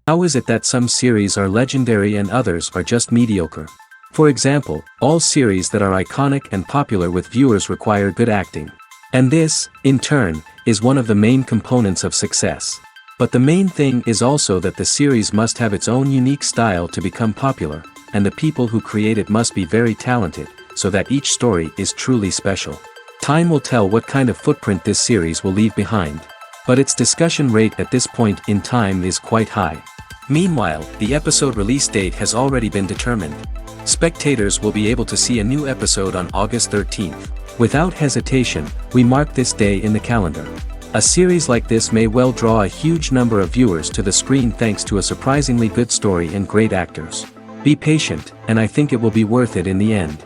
How is it that some series are legendary and others are just mediocre? For example, all series that are iconic and popular with viewers require good acting. And this, in turn, is one of the main components of success. But the main thing is also that the series must have its own unique style to become popular, and the people who create it must be very talented, so that each story is truly special. Time will tell what kind of footprint this series will leave behind. But its discussion rate at this point in time is quite high. Meanwhile, the episode release date has already been determined. Spectators will be able to see a new episode on August 13th. Without hesitation, we mark this day in the calendar. A series like this may well draw a huge number of viewers to the screen thanks to a surprisingly good story and great actors. Be patient, and I think it will be worth it in the end.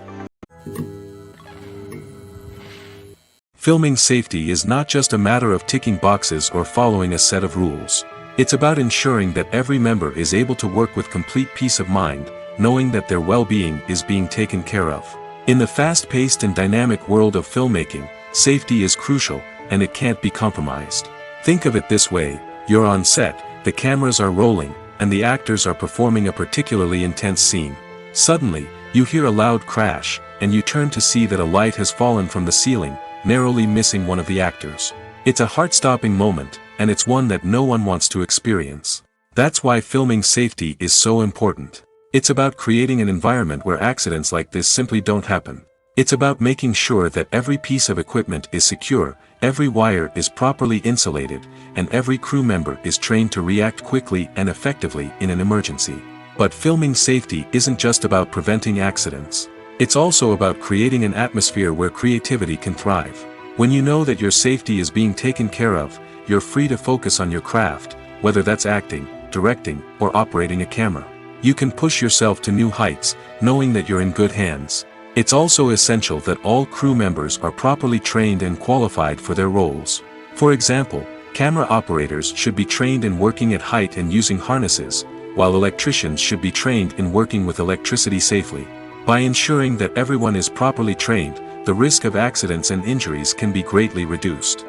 Filming safety is not just a matter of ticking boxes or following a set of rules. It's about ensuring that every member is able to work with complete peace of mind, knowing that their well-being is being taken care of. In the fast-paced and dynamic world of filmmaking, safety is crucial, and it can't be compromised. Think of it this way: you're on set, the cameras are rolling, and the actors are performing a particularly intense scene. Suddenly, you hear a loud crash, and you turn to see that a light has fallen from the ceiling, narrowly missing one of the actors. It's a heart-stopping moment, and it's one that no one wants to experience. That's why filming safety is so important. It's about creating an environment where accidents like this simply don't happen. It's about making sure that every piece of equipment is secure, every wire is properly insulated, and every crew member is trained to react quickly and effectively in an emergency. But filming safety isn't just about preventing accidents. It's also about creating an atmosphere where creativity can thrive. When you know that your safety is being taken care of, you're free to focus on your craft, whether that's acting, directing, or operating a camera. You can push yourself to new heights, knowing that you're in good hands. It's also essential that all crew members are properly trained and qualified for their roles. For example, camera operators should be trained in working at height and using harnesses, while electricians should be trained in working with electricity safely. By ensuring that everyone is properly trained, the risk of accidents and injuries can be greatly reduced.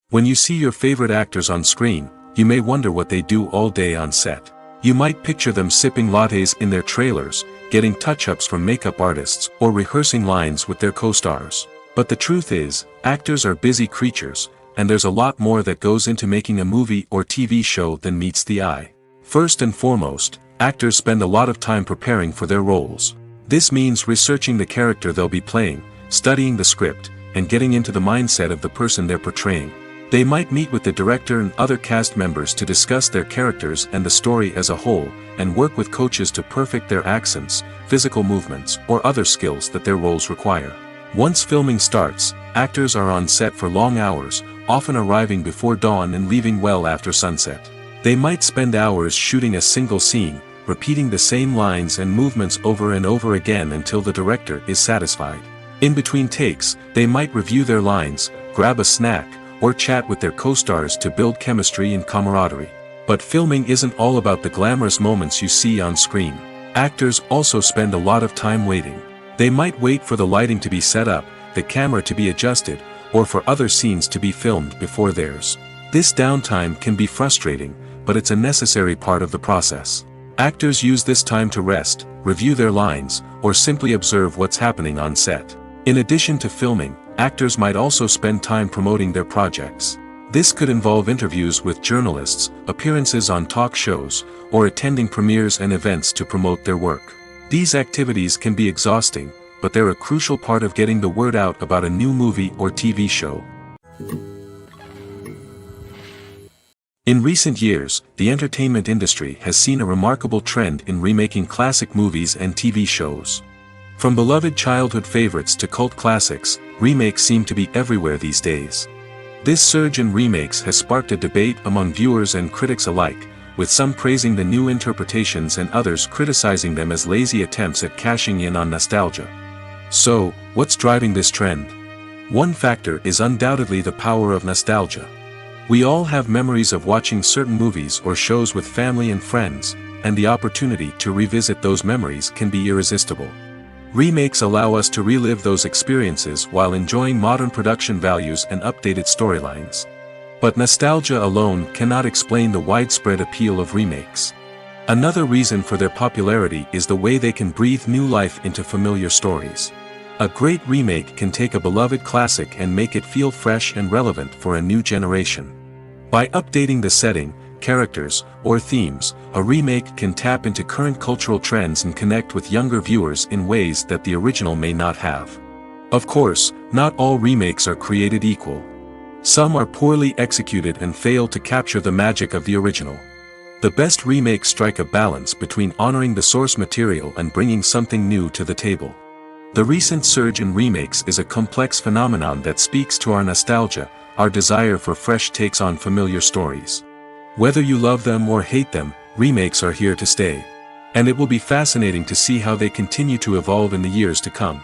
When you see your favorite actors on screen, you may wonder what they do all day on set. You might picture them sipping lattes in their trailers, getting touch-ups from makeup artists, or rehearsing lines with their co-stars. But the truth is, actors are busy creatures, and there's a lot more that goes into making a movie or TV show than meets the eye. First and foremost, actors spend a lot of time preparing for their roles. This means researching the character they'll be playing, studying the script, and getting into the mindset of the person they're portraying. They might meet with the director and other cast members to discuss their characters and the story as a whole, and work with coaches to perfect their accents, physical movements, or other skills that their roles require. Once filming starts, actors are on set for long hours, often arriving before dawn and leaving well after sunset. They might spend hours shooting a single scene, repeating the same lines and movements over and over again until the director is satisfied. In between takes, they might review their lines, grab a snack, or chat with their co-stars to build chemistry and camaraderie. But filming isn't all about the glamorous moments you see on screen. Actors also spend a lot of time waiting. They might wait for the lighting to be set up, the camera to be adjusted, or for other scenes to be filmed before theirs. This downtime can be frustrating, but it's a necessary part of the process. Actors use this time to rest, review their lines, or simply observe what's happening on set. In addition to filming, actors might also spend time promoting their projects. This could involve interviews with journalists, appearances on talk shows, or attending premieres and events to promote their work. These activities can be exhausting, but they're a crucial part of getting the word out about a new movie or TV show. In recent years, the entertainment industry has seen a remarkable trend in remaking classic movies and TV shows. From beloved childhood favorites to cult classics, remakes seem to be everywhere these days. This surge in remakes has sparked a debate among viewers and critics alike, with some praising the new interpretations and others criticizing them as lazy attempts at cashing in on nostalgia. So, what's driving this trend? One factor is undoubtedly the power of nostalgia. We all have memories of watching certain movies or shows with family and friends, and the opportunity to revisit those memories can be irresistible. Remakes allow us to relive those experiences while enjoying modern production values and updated storylines. But nostalgia alone cannot explain the widespread appeal of remakes. Another reason for their popularity is the way they can breathe new life into familiar stories. A great remake can take a beloved classic and make it feel fresh and relevant for a new generation. By updating the setting, characters, or themes, a remake can tap into current cultural trends and connect with younger viewers in ways that the original may not have. Of course, not all remakes are created equal. Some are poorly executed and fail to capture the magic of the original. The best remakes strike a balance between honoring the source material and bringing something new to the table. The recent surge in remakes is a complex phenomenon that speaks to our nostalgia, our desire for fresh takes on familiar stories. Whether you love them or hate them, remakes are here to stay. And it will be fascinating to see how they continue to evolve in the years to come.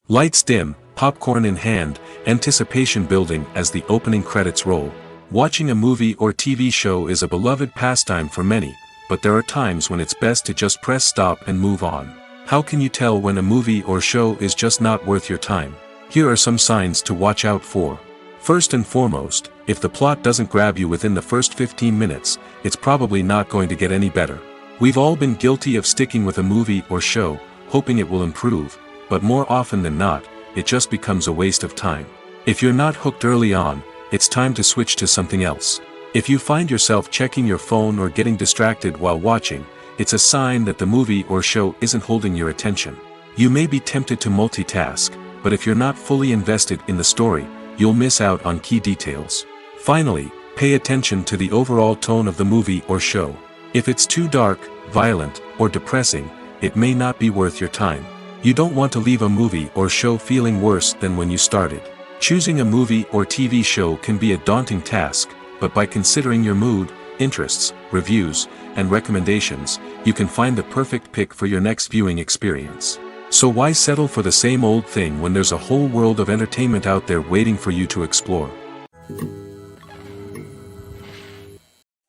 Lights dim, popcorn in hand, anticipation building as the opening credits roll. Watching a movie or TV show is a beloved pastime for many, but there are times when it's best to just press stop and move on. How can you tell when a movie or show is just not worth your time? Here are some signs to watch out for. First and foremost, if the plot doesn't grab you within the first 15 minutes, it's probably not going to get any better. We've all been guilty of sticking with a movie or show, hoping it will improve, but more often than not, it just becomes a waste of time. If you're not hooked early on, it's time to switch to something else. If you find yourself checking your phone or getting distracted while watching, it's a sign that the movie or show isn't holding your attention. You may be tempted to multitask, but if you're not fully invested in the story, you'll miss out on key details. Finally, pay attention to the overall tone of the movie or show. If it's too dark, violent, or depressing, it may not be worth your time. You don't want to leave a movie or show feeling worse than when you started. Choosing a movie or TV show can be a daunting task, but by considering your mood, interests, reviews, and recommendations, you can find the perfect pick for your next viewing experience. So why settle for the same old thing when there's a whole world of entertainment out there waiting for you to explore?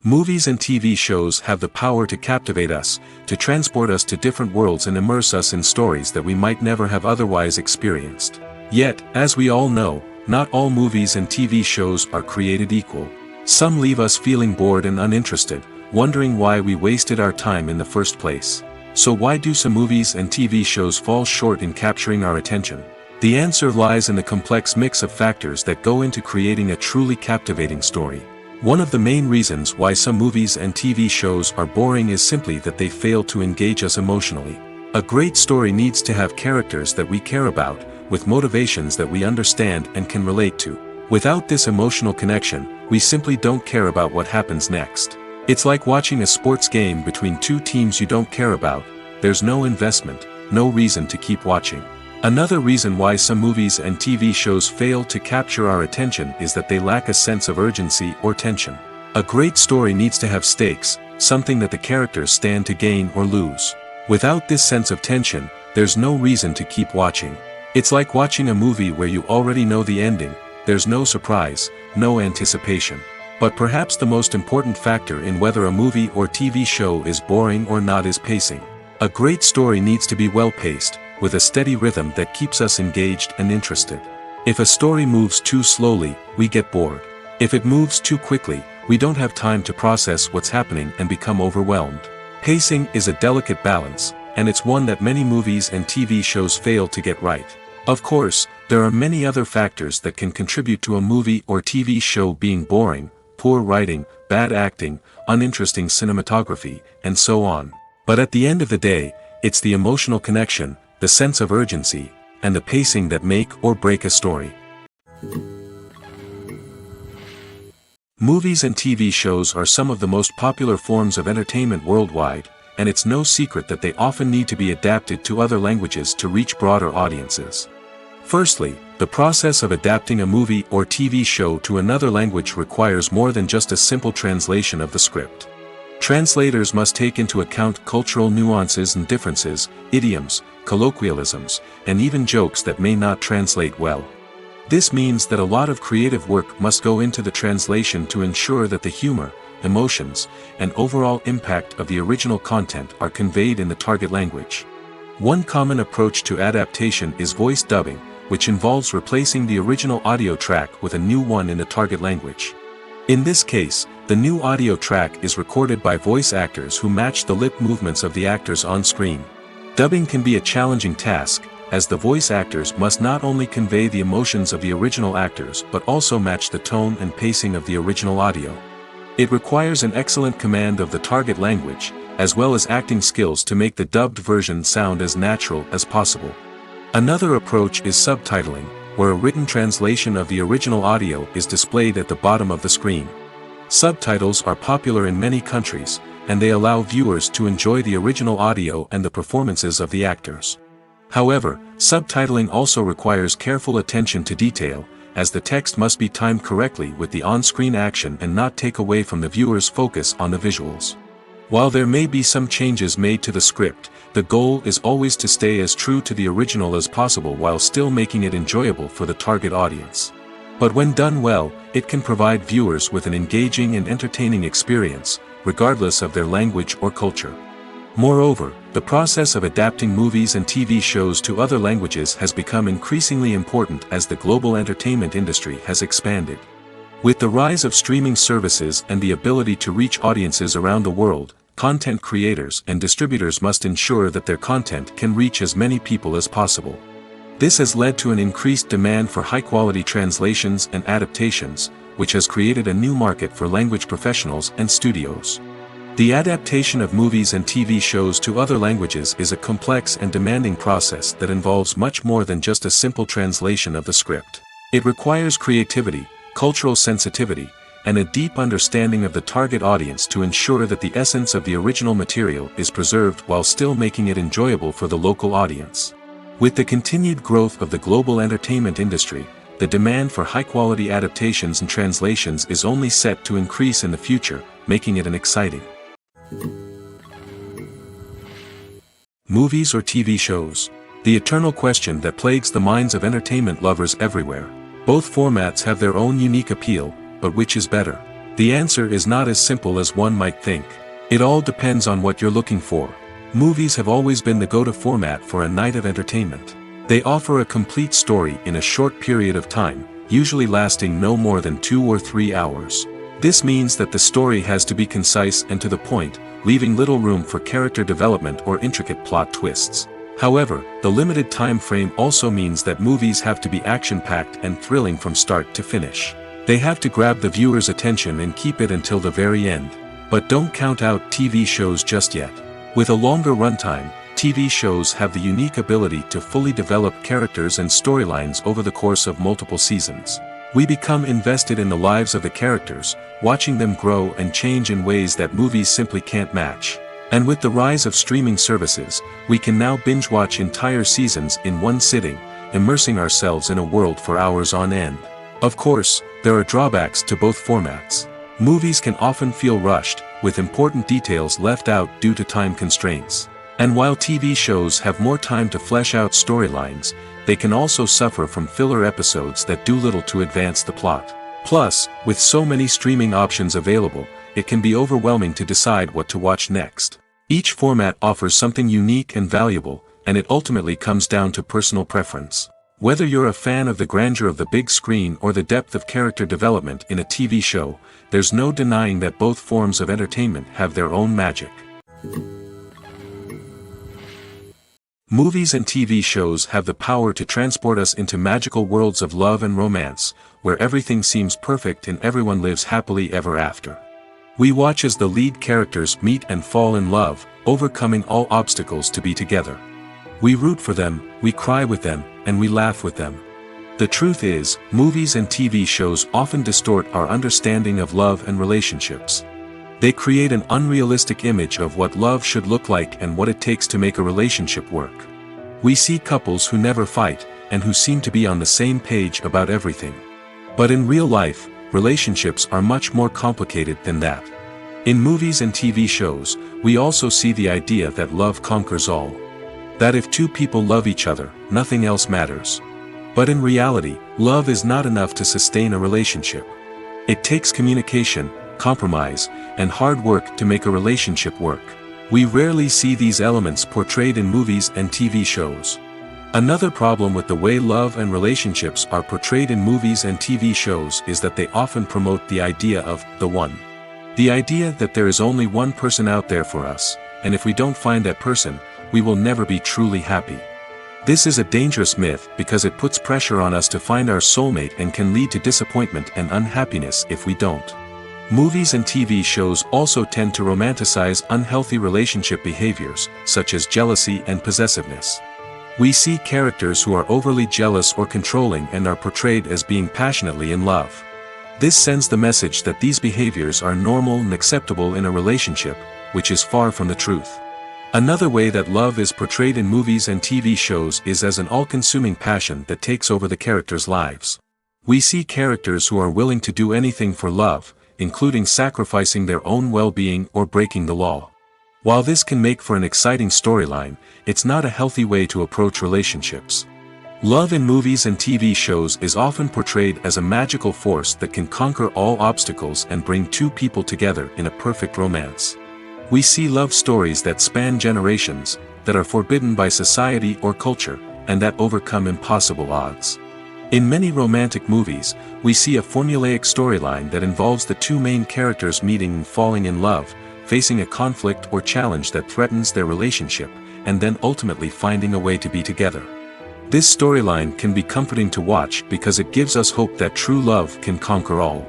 Movies and TV shows have the power to captivate us, to transport us to different worlds and immerse us in stories that we might never have otherwise experienced. Yet, as we all know, not all movies and TV shows are created equal. Some leave us feeling bored and uninterested, wondering why we wasted our time in the first place. So why do some movies and TV shows fall short in capturing our attention? The answer lies in the complex mix of factors that go into creating a truly captivating story. One of the main reasons why some movies and TV shows are boring is simply that they fail to engage us emotionally. A great story needs to have characters that we care about, with motivations that we understand and can relate to. Without this emotional connection, we simply don't care about what happens next. It's like watching a sports game between two teams you don't care about. There's no investment, no reason to keep watching. Another reason why some movies and TV shows fail to capture our attention is that they lack a sense of urgency or tension. A great story needs to have stakes, something that the characters stand to gain or lose. Without this sense of tension, there's no reason to keep watching. It's like watching a movie where you already know the ending. There's no surprise, no anticipation. But perhaps the most important factor in whether a movie or TV show is boring or not is pacing. A great story needs to be well-paced, with a steady rhythm that keeps us engaged and interested. If a story moves too slowly, we get bored. If it moves too quickly, we don't have time to process what's happening and become overwhelmed. Pacing is a delicate balance, and it's one that many movies and TV shows fail to get right. Of course, there are many other factors that can contribute to a movie or TV show being boring: poor writing, bad acting, uninteresting cinematography, and so on. But at the end of the day, it's the emotional connection, the sense of urgency, and the pacing that make or break a story. Movies and TV shows are some of the most popular forms of entertainment worldwide, and it's no secret that they often need to be adapted to other languages to reach broader audiences. Firstly, the process of adapting a movie or TV show to another language requires more than just a simple translation of the script. Translators must take into account cultural nuances and differences, idioms, colloquialisms, and even jokes that may not translate well. This means that a lot of creative work must go into the translation to ensure that the humor, emotions, and overall impact of the original content are conveyed in the target language. One common approach to adaptation is voice dubbing, which involves replacing the original audio track with a new one in the target language. In this case, the new audio track is recorded by voice actors who match the lip movements of the actors on screen. Dubbing can be a challenging task, as the voice actors must not only convey the emotions of the original actors but also match the tone and pacing of the original audio. It requires an excellent command of the target language, as well as acting skills to make the dubbed version sound as natural as possible. Another approach is subtitling, where a written translation of the original audio is displayed at the bottom of the screen. Subtitles are popular in many countries, and they allow viewers to enjoy the original audio and the performances of the actors. However, subtitling also requires careful attention to detail, as the text must be timed correctly with the on-screen action and not take away from the viewer's focus on the visuals. While there may be some changes made to the script, the goal is always to stay as true to the original as possible while still making it enjoyable for the target audience. But when done well, it can provide viewers with an engaging and entertaining experience, regardless of their language or culture. Moreover, the process of adapting movies and TV shows to other languages has become increasingly important as the global entertainment industry has expanded. With the rise of streaming services and the ability to reach audiences around the world, content creators and distributors must ensure that their content can reach as many people as possible. This has led to an increased demand for high-quality translations and adaptations, which has created a new market for language professionals and studios. The adaptation of movies and TV shows to other languages is a complex and demanding process that involves much more than just a simple translation of the script. It requires creativity, cultural sensitivity, and a deep understanding of the target audience to ensure that the essence of the original material is preserved while still making it enjoyable for the local audience. With the continued growth of the global entertainment industry, the demand for high-quality adaptations and translations is only set to increase in the future, making it an exciting movies or TV shows. The eternal question that plagues the minds of entertainment lovers everywhere. Both formats have their own unique appeal, but which is better? The answer is not as simple as one might think. It all depends on what you're looking for. Movies have always been the go-to format for a night of entertainment. They offer a complete story in a short period of time, usually lasting no more than 2 or 3 hours. This means that the story has to be concise and to the point, leaving little room for character development or intricate plot twists. However, the limited time frame also means that movies have to be action-packed and thrilling from start to finish. They have to grab the viewer's attention and keep it until the very end. But don't count out TV shows just yet. With a longer runtime, TV shows have the unique ability to fully develop characters and storylines over the course of multiple seasons. We become invested in the lives of the characters, watching them grow and change in ways that movies simply can't match. And with the rise of streaming services, we can now binge-watch entire seasons in one sitting, immersing ourselves in a world for hours on end. Of course, there are drawbacks to both formats. Movies can often feel rushed, with important details left out due to time constraints. And while TV shows have more time to flesh out storylines, they can also suffer from filler episodes that do little to advance the plot. Plus, with so many streaming options available, it can be overwhelming to decide what to watch next. Each format offers something unique and valuable, and it ultimately comes down to personal preference. Whether you're a fan of the grandeur of the big screen or the depth of character development in a TV show, there's no denying that both forms of entertainment have their own magic. Movies and TV shows have the power to transport us into magical worlds of love and romance, where everything seems perfect and everyone lives happily ever after. We watch as the lead characters meet and fall in love, overcoming all obstacles to be together. We root for them, we cry with them, and we laugh with them. The truth is, movies and TV shows often distort our understanding of love and relationships. They create an unrealistic image of what love should look like and what it takes to make a relationship work. We see couples who never fight, and who seem to be on the same page about everything. But in real life, relationships are much more complicated than that. In movies and TV shows, we also see the idea that love conquers all. That if two people love each other, nothing else matters. But in reality, love is not enough to sustain a relationship. It takes communication, compromise, and hard work to make a relationship work. We rarely see these elements portrayed in movies and TV shows. Another problem with the way love and relationships are portrayed in movies and TV shows is that they often promote the idea of the one. The idea that there is only one person out there for us, and if we don't find that person, we will never be truly happy. This is a dangerous myth because it puts pressure on us to find our soulmate and can lead to disappointment and unhappiness if we don't. Movies and TV shows also tend to romanticize unhealthy relationship behaviors, such as jealousy and possessiveness. We see characters who are overly jealous or controlling and are portrayed as being passionately in love. This sends the message that these behaviors are normal and acceptable in a relationship, which is far from the truth. Another way that love is portrayed in movies and TV shows is as an all-consuming passion that takes over the characters' lives. We see characters who are willing to do anything for love, including sacrificing their own well-being or breaking the law. While this can make for an exciting storyline, it's not a healthy way to approach relationships. Love in movies and TV shows is often portrayed as a magical force that can conquer all obstacles and bring two people together in a perfect romance. We see love stories that span generations, that are forbidden by society or culture, and that overcome impossible odds. In many romantic movies, we see a formulaic storyline that involves the two main characters meeting and falling in love, facing a conflict or challenge that threatens their relationship, and then ultimately finding a way to be together. This storyline can be comforting to watch because it gives us hope that true love can conquer all.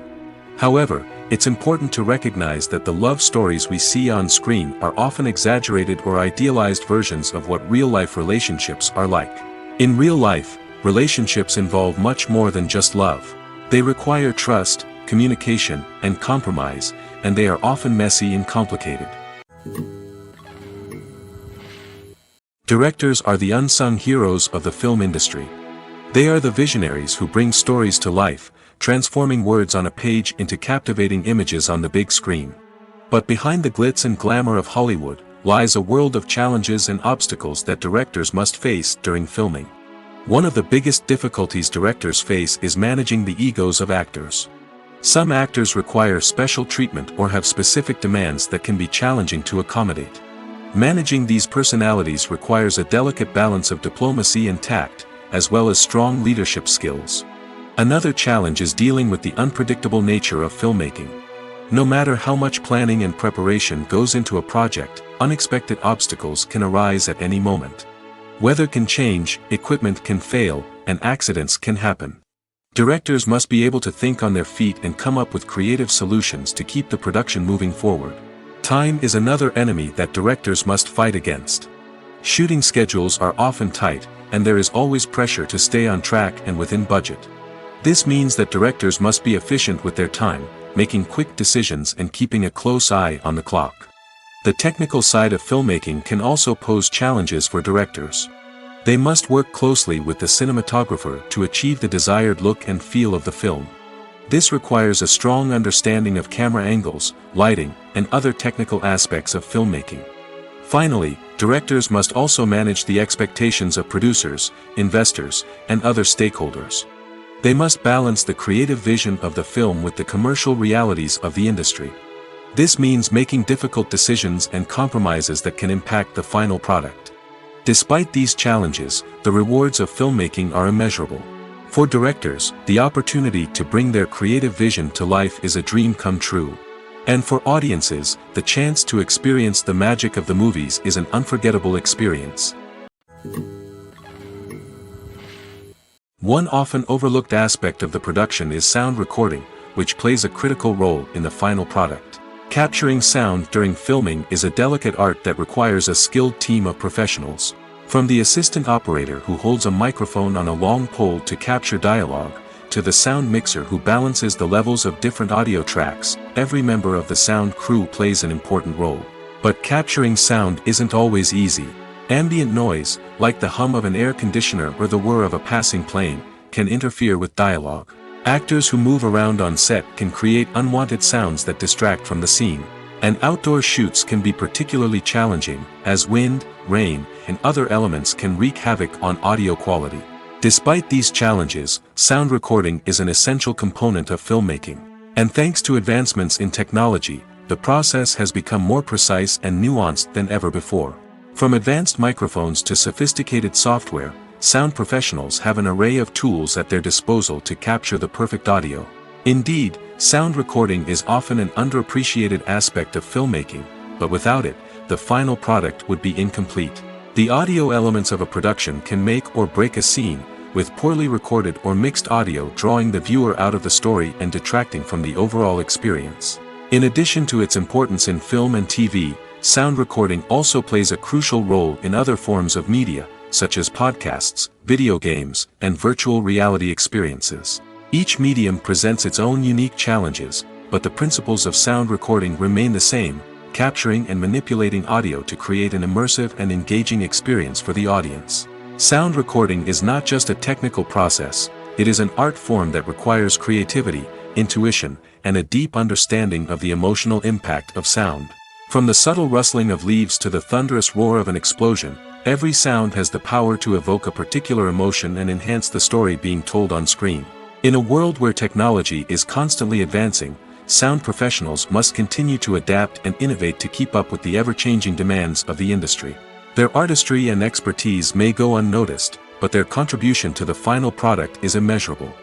However, it's important to recognize that the love stories we see on screen are often exaggerated or idealized versions of what real-life relationships are like. In real life, relationships involve much more than just love. They require trust, communication, and compromise, and they are often messy and complicated. Directors are the unsung heroes of the film industry. They are the visionaries who bring stories to life, transforming words on a page into captivating images on the big screen. But behind the glitz and glamour of Hollywood lies a world of challenges and obstacles that directors must face during filming. One of the biggest difficulties directors face is managing the egos of actors. Some actors require special treatment or have specific demands that can be challenging to accommodate. Managing these personalities requires a delicate balance of diplomacy and tact, as well as strong leadership skills. Another challenge is dealing with the unpredictable nature of filmmaking. No matter how much planning and preparation goes into a project, unexpected obstacles can arise at any moment. Weather can change, equipment can fail, and accidents can happen. Directors must be able to think on their feet and come up with creative solutions to keep the production moving forward. Time is another enemy that directors must fight against. Shooting schedules are often tight, and there is always pressure to stay on track and within budget. This means that directors must be efficient with their time, making quick decisions and keeping a close eye on the clock. The technical side of filmmaking can also pose challenges for directors. They must work closely with the cinematographer to achieve the desired look and feel of the film. This requires a strong understanding of camera angles, lighting, and other technical aspects of filmmaking. Finally, directors must also manage the expectations of producers, investors, and other stakeholders. They must balance the creative vision of the film with the commercial realities of the industry. This means making difficult decisions and compromises that can impact the final product. Despite these challenges, the rewards of filmmaking are immeasurable. For directors, the opportunity to bring their creative vision to life is a dream come true. And for audiences, the chance to experience the magic of the movies is an unforgettable experience. One often overlooked aspect of the production is sound recording, which plays a critical role in the final product. Capturing sound during filming is a delicate art that requires a skilled team of professionals. From the assistant operator who holds a microphone on a long pole to capture dialogue, to the sound mixer who balances the levels of different audio tracks, every member of the sound crew plays an important role. But capturing sound isn't always easy. Ambient noise, like the hum of an air conditioner or the whir of a passing plane, can interfere with dialogue. Actors who move around on set can create unwanted sounds that distract from the scene. And outdoor shoots can be particularly challenging, as wind, rain, and other elements can wreak havoc on audio quality. Despite these challenges, sound recording is an essential component of filmmaking. And thanks to advancements in technology, the process has become more precise and nuanced than ever before. From advanced microphones to sophisticated software, sound professionals have an array of tools at their disposal to capture the perfect audio. Indeed, sound recording is often an underappreciated aspect of filmmaking, but without it, the final product would be incomplete. The audio elements of a production can make or break a scene, with poorly recorded or mixed audio drawing the viewer out of the story and detracting from the overall experience. In addition to its importance in film and TV, sound recording also plays a crucial role in other forms of media, such as podcasts, video games, and virtual reality experiences. Each medium presents its own unique challenges, but the principles of sound recording remain the same, capturing and manipulating audio to create an immersive and engaging experience for the audience. Sound recording is not just a technical process, it is an art form that requires creativity, intuition, and a deep understanding of the emotional impact of sound. From the subtle rustling of leaves to the thunderous roar of an explosion, every sound has the power to evoke a particular emotion and enhance the story being told on screen. In a world where technology is constantly advancing, sound professionals must continue to adapt and innovate to keep up with the ever-changing demands of the industry. Their artistry and expertise may go unnoticed, but their contribution to the final product is immeasurable.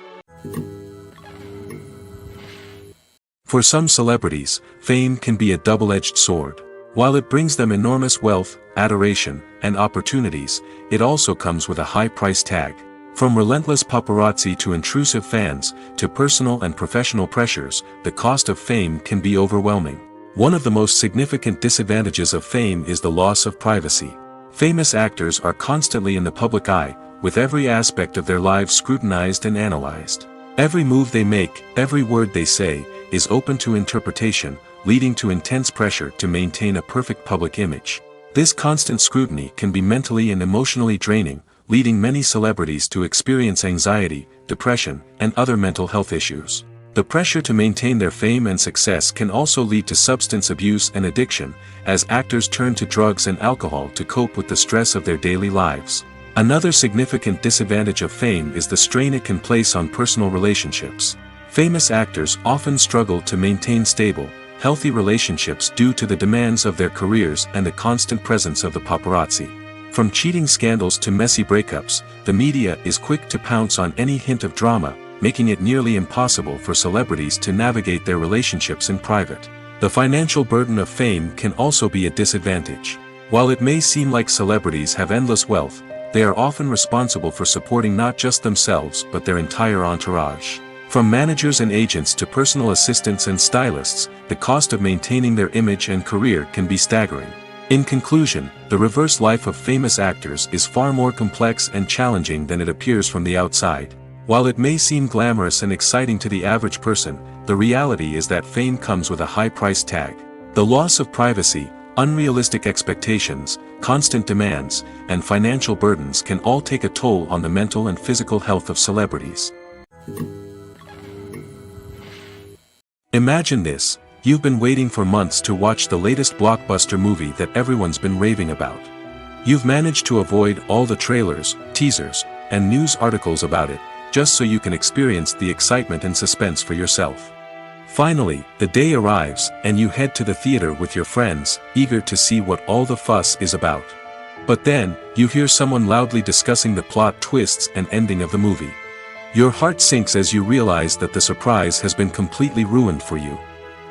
For some celebrities, fame can be a double-edged sword. While it brings them enormous wealth, adoration, and opportunities, it also comes with a high price tag. From relentless paparazzi to intrusive fans, to personal and professional pressures, the cost of fame can be overwhelming. One of the most significant disadvantages of fame is the loss of privacy. Famous actors are constantly in the public eye, with every aspect of their lives scrutinized and analyzed. Every move they make, every word they say, is open to interpretation, leading to intense pressure to maintain a perfect public image. This constant scrutiny can be mentally and emotionally draining, leading many celebrities to experience anxiety, depression, and other mental health issues. The pressure to maintain their fame and success can also lead to substance abuse and addiction, as actors turn to drugs and alcohol to cope with the stress of their daily lives. Another significant disadvantage of fame is the strain it can place on personal relationships. Famous actors often struggle to maintain stable, healthy relationships due to the demands of their careers and the constant presence of the paparazzi. From cheating scandals to messy breakups, the media is quick to pounce on any hint of drama, making it nearly impossible for celebrities to navigate their relationships in private. The financial burden of fame can also be a disadvantage. While it may seem like celebrities have endless wealth, they are often responsible for supporting not just themselves but their entire entourage. From managers and agents to personal assistants and stylists, the cost of maintaining their image and career can be staggering. In conclusion, the reverse life of famous actors is far more complex and challenging than it appears from the outside. While it may seem glamorous and exciting to the average person, the reality is that fame comes with a high price tag. The loss of privacy, unrealistic expectations, constant demands, and financial burdens can all take a toll on the mental and physical health of celebrities. Imagine this. You've been waiting for months to watch the latest blockbuster movie that everyone's been raving about. You've managed to avoid all the trailers, teasers, and news articles about it, just so you can experience the excitement and suspense for yourself. Finally, the day arrives, and you head to the theater with your friends, eager to see what all the fuss is about. But then, you hear someone loudly discussing the plot twists and ending of the movie. Your heart sinks as you realize that the surprise has been completely ruined for you.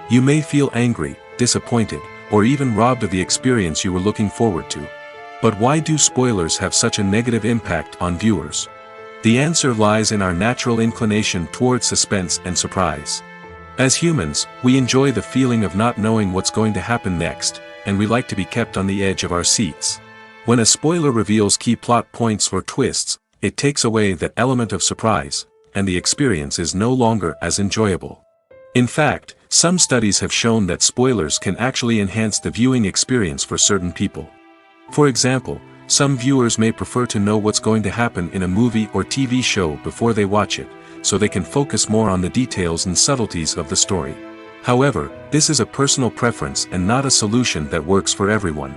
You may feel angry, disappointed, or even robbed of the experience you were looking forward to. But why do spoilers have such a negative impact on viewers? The answer lies in our natural inclination towards suspense and surprise. As humans, we enjoy the feeling of not knowing what's going to happen next, and we like to be kept on the edge of our seats. When a spoiler reveals key plot points or twists, it takes away that element of surprise, and the experience is no longer as enjoyable. In fact, some studies have shown that spoilers can actually enhance the viewing experience for certain people. For example, some viewers may prefer to know what's going to happen in a movie or TV show before they watch it, so they can focus more on the details and subtleties of the story. However, this is a personal preference and not a solution that works for everyone.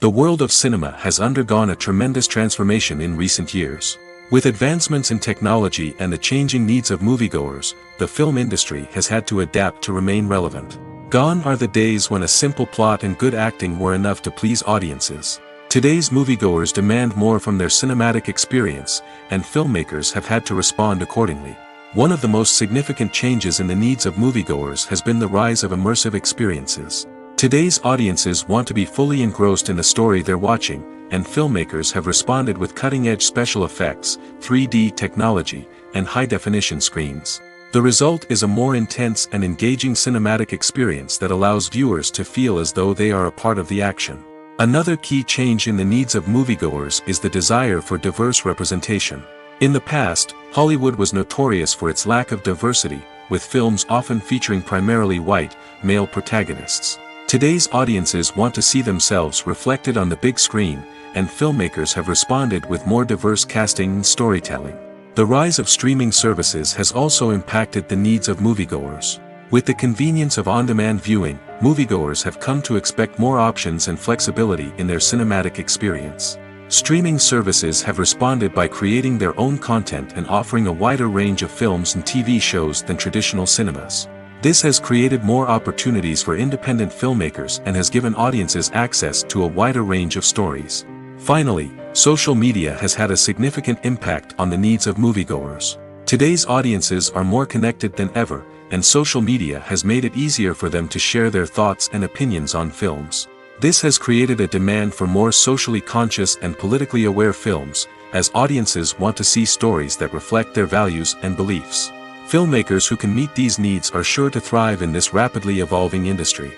The world of cinema has undergone a tremendous transformation in recent years. With advancements in technology and the changing needs of moviegoers, the film industry has had to adapt to remain relevant. Gone are the days when a simple plot and good acting were enough to please audiences. Today's moviegoers demand more from their cinematic experience, and filmmakers have had to respond accordingly. One of the most significant changes in the needs of moviegoers has been the rise of immersive experiences. Today's audiences want to be fully engrossed in the story they're watching, and filmmakers have responded with cutting-edge special effects, 3D technology, and high-definition screens. The result is a more intense and engaging cinematic experience that allows viewers to feel as though they are a part of the action. Another key change in the needs of moviegoers is the desire for diverse representation. In the past, Hollywood was notorious for its lack of diversity, with films often featuring primarily white, male protagonists. Today's audiences want to see themselves reflected on the big screen, and filmmakers have responded with more diverse casting and storytelling. The rise of streaming services has also impacted the needs of moviegoers. With the convenience of on-demand viewing, moviegoers have come to expect more options and flexibility in their cinematic experience. Streaming services have responded by creating their own content and offering a wider range of films and TV shows than traditional cinemas. This has created more opportunities for independent filmmakers and has given audiences access to a wider range of stories. Finally, social media has had a significant impact on the needs of moviegoers. Today's audiences are more connected than ever, and social media has made it easier for them to share their thoughts and opinions on films. This has created a demand for more socially conscious and politically aware films, as audiences want to see stories that reflect their values and beliefs. Filmmakers who can meet these needs are sure to thrive in this rapidly evolving industry.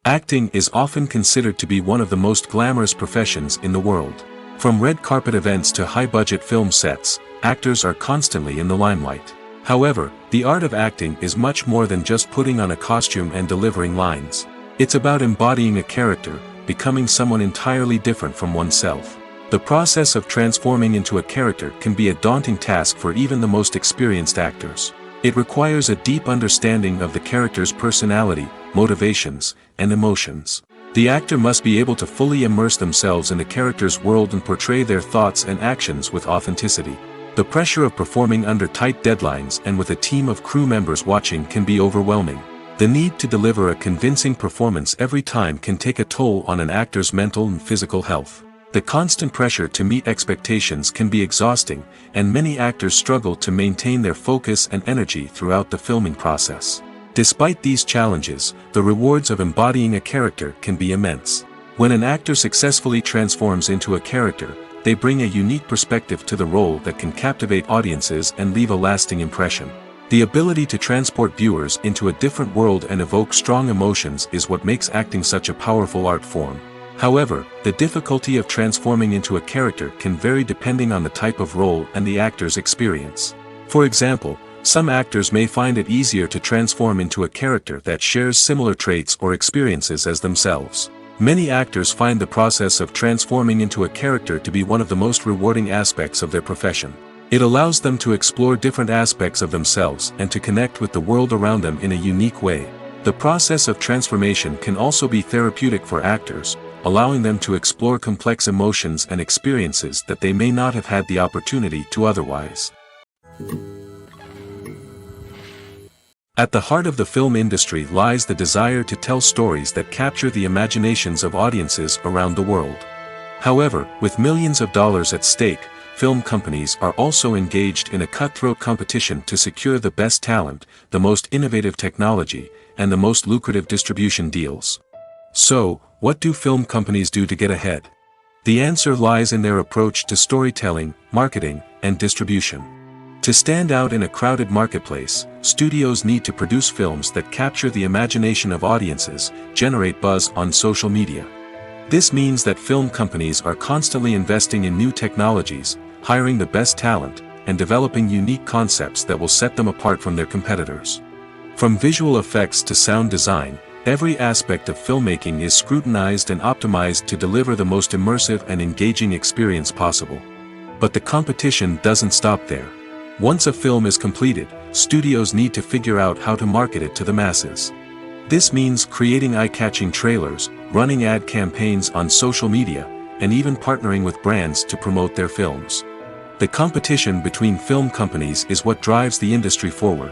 Acting is often considered to be one of the most glamorous professions in the world. From red carpet events to high-budget film sets, actors are constantly in the limelight. However, the art of acting is much more than just putting on a costume and delivering lines. It's about embodying a character, becoming someone entirely different from oneself. The process of transforming into a character can be a daunting task for even the most experienced actors. It requires a deep understanding of the character's personality, motivations, and emotions. The actor must be able to fully immerse themselves in the character's world and portray their thoughts and actions with authenticity. The pressure of performing under tight deadlines and with a team of crew members watching can be overwhelming. The need to deliver a convincing performance every time can take a toll on an actor's mental and physical health. The constant pressure to meet expectations can be exhausting, and many actors struggle to maintain their focus and energy throughout the filming process. Despite these challenges, the rewards of embodying a character can be immense. When an actor successfully transforms into a character, they bring a unique perspective to the role that can captivate audiences and leave a lasting impression. The ability to transport viewers into a different world and evoke strong emotions is what makes acting such a powerful art form. However, the difficulty of transforming into a character can vary depending on the type of role and the actor's experience. For example, some actors may find it easier to transform into a character that shares similar traits or experiences as themselves. Many actors find the process of transforming into a character to be one of the most rewarding aspects of their profession. It allows them to explore different aspects of themselves and to connect with the world around them in a unique way. The process of transformation can also be therapeutic for actors, allowing them to explore complex emotions and experiences that they may not have had the opportunity to otherwise. At the heart of the film industry lies the desire to tell stories that capture the imaginations of audiences around the world. However, with millions of dollars at stake, film companies are also engaged in a cutthroat competition to secure the best talent, the most innovative technology, and the most lucrative distribution deals. So, what do film companies do to get ahead? The answer lies in their approach to storytelling, marketing, and distribution. To stand out in a crowded marketplace, studios need to produce films that capture the imagination of audiences, generate buzz on social media. This means that film companies are constantly investing in new technologies, hiring the best talent, and developing unique concepts that will set them apart from their competitors. From visual effects to sound design, every aspect of filmmaking is scrutinized and optimized to deliver the most immersive and engaging experience possible. But the competition doesn't stop there. Once a film is completed, studios need to figure out how to market it to the masses. This means creating eye-catching trailers, running ad campaigns on social media, and even partnering with brands to promote their films. The competition between film companies is what drives the industry forward.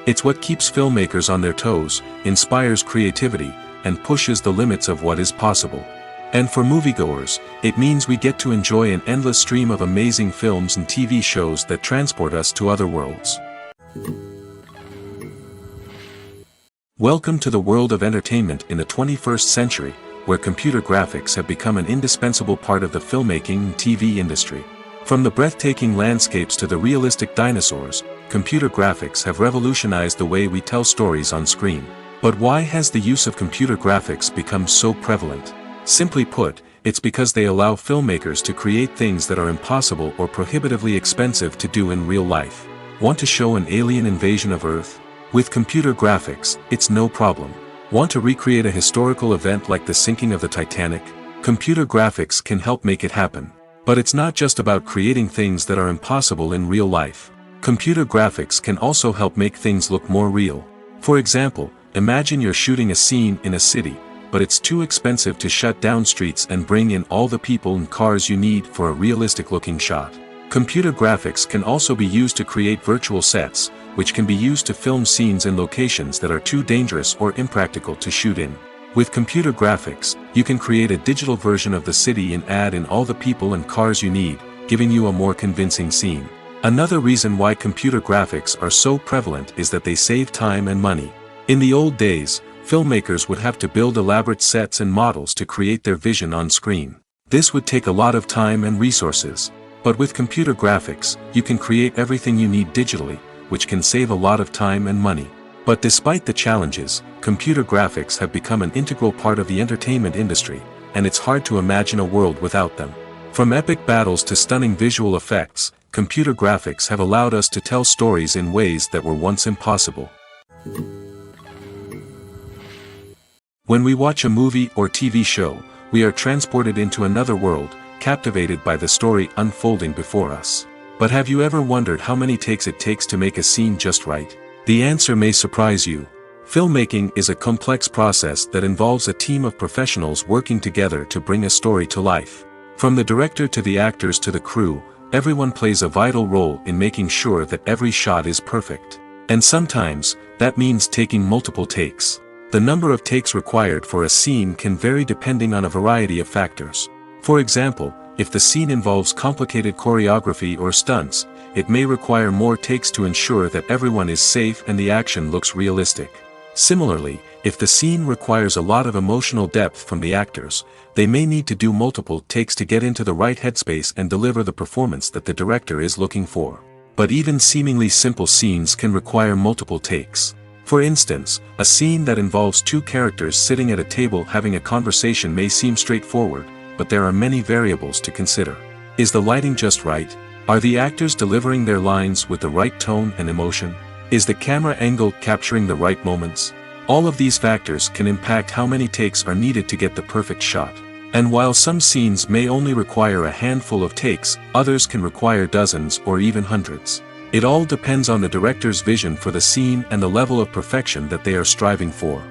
It's what keeps filmmakers on their toes, inspires creativity, and pushes the limits of what is possible. And for moviegoers, it means we get to enjoy an endless stream of amazing films and TV shows that transport us to other worlds. Welcome to the world of entertainment in the 21st century, where computer graphics have become an indispensable part of the filmmaking and TV industry. From the breathtaking landscapes to the realistic dinosaurs, computer graphics have revolutionized the way we tell stories on screen. But why has the use of computer graphics become so prevalent? Simply put, it's because they allow filmmakers to create things that are impossible or prohibitively expensive to do in real life. Want to show an alien invasion of Earth? With computer graphics, it's no problem. Want to recreate a historical event like the sinking of the Titanic? Computer graphics can help make it happen. But it's not just about creating things that are impossible in real life. Computer graphics can also help make things look more real. For example, imagine you're shooting a scene in a city, but it's too expensive to shut down streets and bring in all the people and cars you need for a realistic-looking shot. Computer graphics can also be used to create virtual sets, which can be used to film scenes in locations that are too dangerous or impractical to shoot in. With computer graphics, you can create a digital version of the city and add in all the people and cars you need, giving you a more convincing scene. Another reason why computer graphics are so prevalent is that they save time and money. In the old days, filmmakers would have to build elaborate sets and models to create their vision on screen. This would take a lot of time and resources. But with computer graphics, you can create everything you need digitally, which can save a lot of time and money. But despite the challenges, computer graphics have become an integral part of the entertainment industry, and it's hard to imagine a world without them. From epic battles to stunning visual effects, computer graphics have allowed us to tell stories in ways that were once impossible. When we watch a movie or TV show, we are transported into another world, captivated by the story unfolding before us. But have you ever wondered how many takes it takes to make a scene just right? The answer may surprise you. Filmmaking is a complex process that involves a team of professionals working together to bring a story to life. From the director to the actors to the crew, everyone plays a vital role in making sure that every shot is perfect. And sometimes, that means taking multiple takes. The number of takes required for a scene can vary depending on a variety of factors. For example, if the scene involves complicated choreography or stunts, it may require more takes to ensure that everyone is safe and the action looks realistic. Similarly, if the scene requires a lot of emotional depth from the actors, they may need to do multiple takes to get into the right headspace and deliver the performance that the director is looking for. But even seemingly simple scenes can require multiple takes. For instance, a scene that involves two characters sitting at a table having a conversation may seem straightforward, but there are many variables to consider. Is the lighting just right? Are the actors delivering their lines with the right tone and emotion? Is the camera angle capturing the right moments? All of these factors can impact how many takes are needed to get the perfect shot. And while some scenes may only require a handful of takes, others can require dozens or even hundreds. It all depends on the director's vision for the scene and the level of perfection that they are striving for.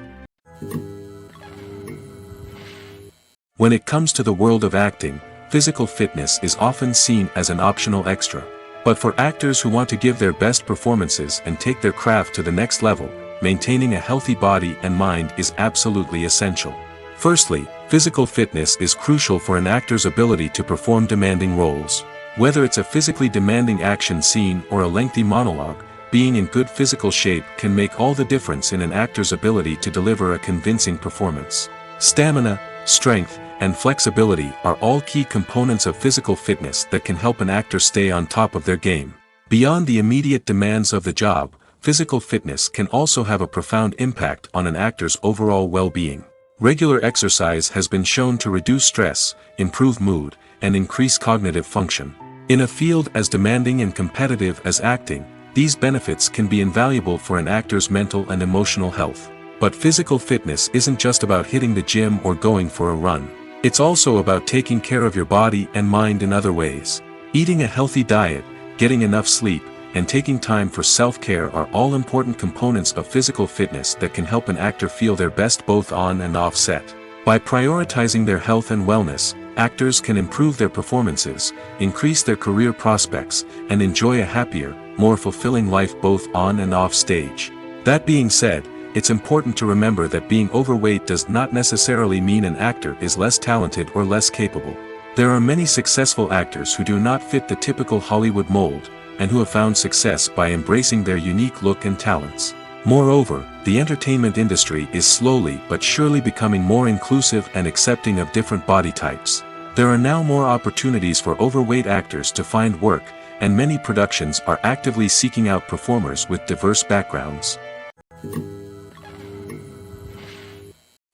When it comes to the world of acting, physical fitness is often seen as an optional extra. But for actors who want to give their best performances and take their craft to the next level, maintaining a healthy body and mind is absolutely essential. Firstly, physical fitness is crucial for an actor's ability to perform demanding roles. Whether it's a physically demanding action scene or a lengthy monologue, being in good physical shape can make all the difference in an actor's ability to deliver a convincing performance. Stamina, strength, and flexibility are all key components of physical fitness that can help an actor stay on top of their game. Beyond the immediate demands of the job, physical fitness can also have a profound impact on an actor's overall well-being. Regular exercise has been shown to reduce stress, improve mood, and increase cognitive function. In a field as demanding and competitive as acting, these benefits can be invaluable for an actor's mental and emotional health. But physical fitness isn't just about hitting the gym or going for a run. It's also about taking care of your body and mind in other ways. Eating a healthy diet, getting enough sleep, and taking time for self-care are all important components of physical fitness that can help an actor feel their best both on and off set. By prioritizing their health and wellness, actors can improve their performances, increase their career prospects, and enjoy a happier, more fulfilling life both on and off stage. That being said, it's important to remember that being overweight does not necessarily mean an actor is less talented or less capable. There are many successful actors who do not fit the typical Hollywood mold, and who have found success by embracing their unique look and talents. Moreover, the entertainment industry is slowly but surely becoming more inclusive and accepting of different body types. There are now more opportunities for overweight actors to find work, and many productions are actively seeking out performers with diverse backgrounds.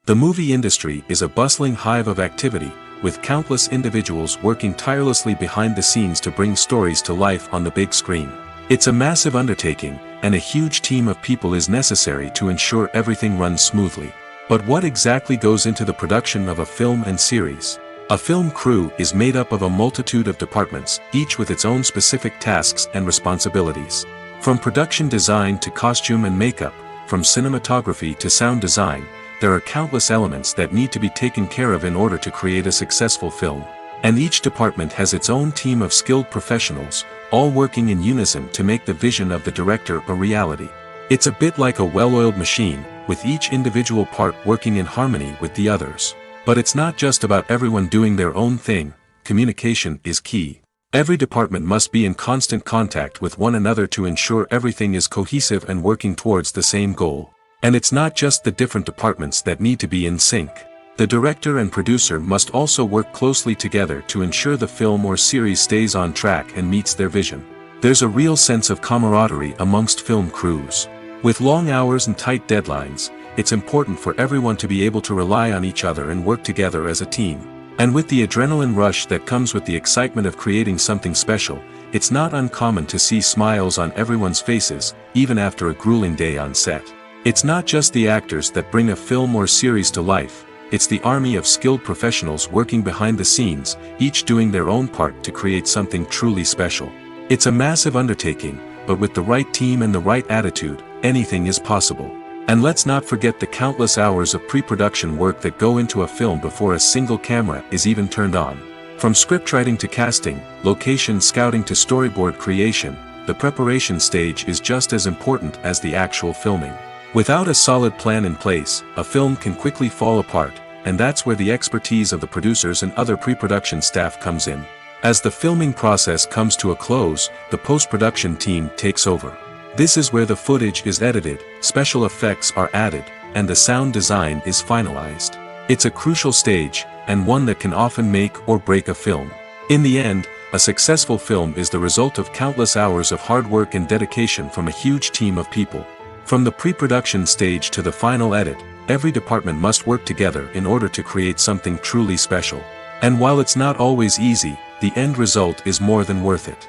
The movie industry is a bustling hive of activity, with countless individuals working tirelessly behind the scenes to bring stories to life on the big screen. It's a massive undertaking, and a huge team of people is necessary to ensure everything runs smoothly. But what exactly goes into the production of a film and series? A film crew is made up of a multitude of departments, each with its own specific tasks and responsibilities. From production design to costume and makeup, from cinematography to sound design, there are countless elements that need to be taken care of in order to create a successful film. And each department has its own team of skilled professionals, all working in unison to make the vision of the director a reality. It's a bit like a well-oiled machine, with each individual part working in harmony with the others. But it's not just about everyone doing their own thing. Communication is key. Every department must be in constant contact with one another to ensure everything is cohesive and working towards the same goal. And it's not just the different departments that need to be in sync. The director and producer must also work closely together to ensure the film or series stays on track and meets their vision. There's a real sense of camaraderie amongst film crews. With long hours and tight deadlines, it's important for everyone to be able to rely on each other and work together as a team. And with the adrenaline rush that comes with the excitement of creating something special, it's not uncommon to see smiles on everyone's faces, even after a grueling day on set. It's not just the actors that bring a film or series to life. It's the army of skilled professionals working behind the scenes, each doing their own part to create something truly special. It's a massive undertaking, but with the right team and the right attitude, anything is possible. And let's not forget the countless hours of pre-production work that go into a film before a single camera is even turned on. From scriptwriting to casting, location scouting to storyboard creation, the preparation stage is just as important as the actual filming. Without a solid plan in place, a film can quickly fall apart, and that's where the expertise of the producers and other pre-production staff comes in. As the filming process comes to a close, the post-production team takes over. This is where the footage is edited, special effects are added, and the sound design is finalized. It's a crucial stage, and one that can often make or break a film. In the end, a successful film is the result of countless hours of hard work and dedication from a huge team of people. From the pre-production stage to the final edit, every department must work together in order to create something truly special. And while it's not always easy, the end result is more than worth it.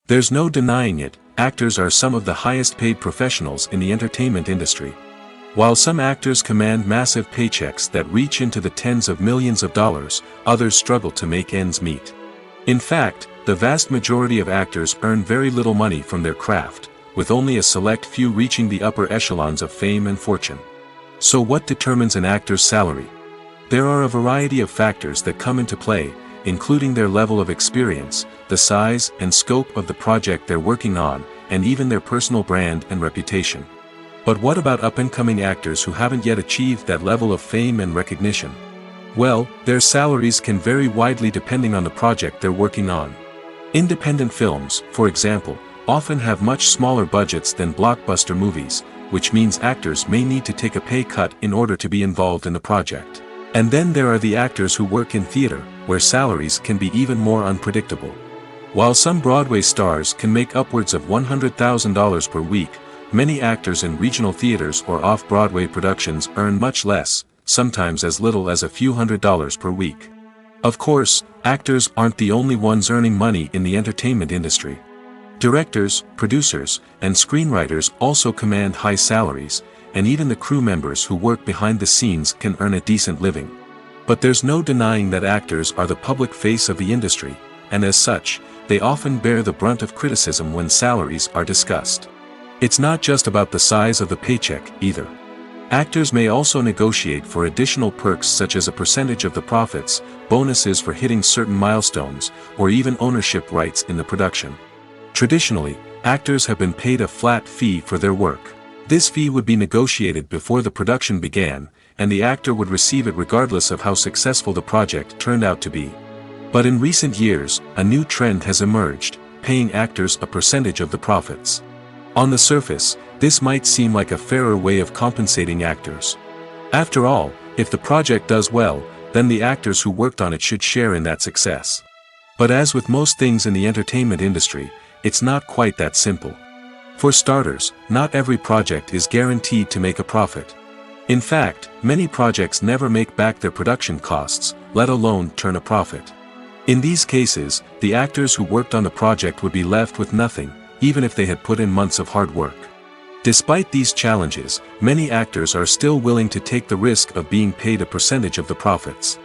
There's no denying it, actors are some of the highest paid professionals in the entertainment industry. While some actors command massive paychecks that reach into the tens of millions of dollars, others struggle to make ends meet. In fact, the vast majority of actors earn very little money from their craft, with only a select few reaching the upper echelons of fame and fortune. So what determines an actor's salary? There are a variety of factors that come into play, including their level of experience, the size and scope of the project they're working on, and even their personal brand and reputation. But what about up-and-coming actors who haven't yet achieved that level of fame and recognition? Well, their salaries can vary widely depending on the project they're working on. Independent films, for example, often have much smaller budgets than blockbuster movies, which means actors may need to take a pay cut in order to be involved in the project. And then there are the actors who work in theater, where salaries can be even more unpredictable. While some Broadway stars can make upwards of $100,000 per week, many actors in regional theaters or off-Broadway productions earn much less, sometimes as little as a few $100s per week. Of course, actors aren't the only ones earning money in the entertainment industry. Directors, producers, and screenwriters also command high salaries, and even the crew members who work behind the scenes can earn a decent living. But there's no denying that actors are the public face of the industry, and as such, they often bear the brunt of criticism when salaries are discussed. It's not just about the size of the paycheck, either. Actors may also negotiate for additional perks such as a percentage of the profits, bonuses for hitting certain milestones, or even ownership rights in the production. Traditionally, actors have been paid a flat fee for their work. This fee would be negotiated before the production began, and the actor would receive it regardless of how successful the project turned out to be. But in recent years, a new trend has emerged, paying actors a percentage of the profits. On the surface, this might seem like a fairer way of compensating actors. After all, if the project does well, then the actors who worked on it should share in that success. But as with most things in the entertainment industry, it's not quite that simple. For starters, not every project is guaranteed to make a profit. In fact, many projects never make back their production costs, let alone turn a profit. In these cases, the actors who worked on the project would be left with nothing, even if they had put in months of hard work. Despite these challenges, many actors are still willing to take the risk of being paid a percentage of the profits.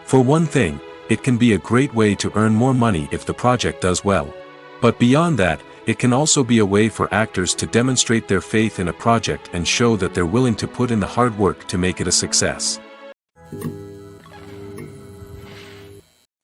For one thing, it can be a great way to earn more money if the project does well. But beyond that, it can also be a way for actors to demonstrate their faith in a project and show that they're willing to put in the hard work to make it a success.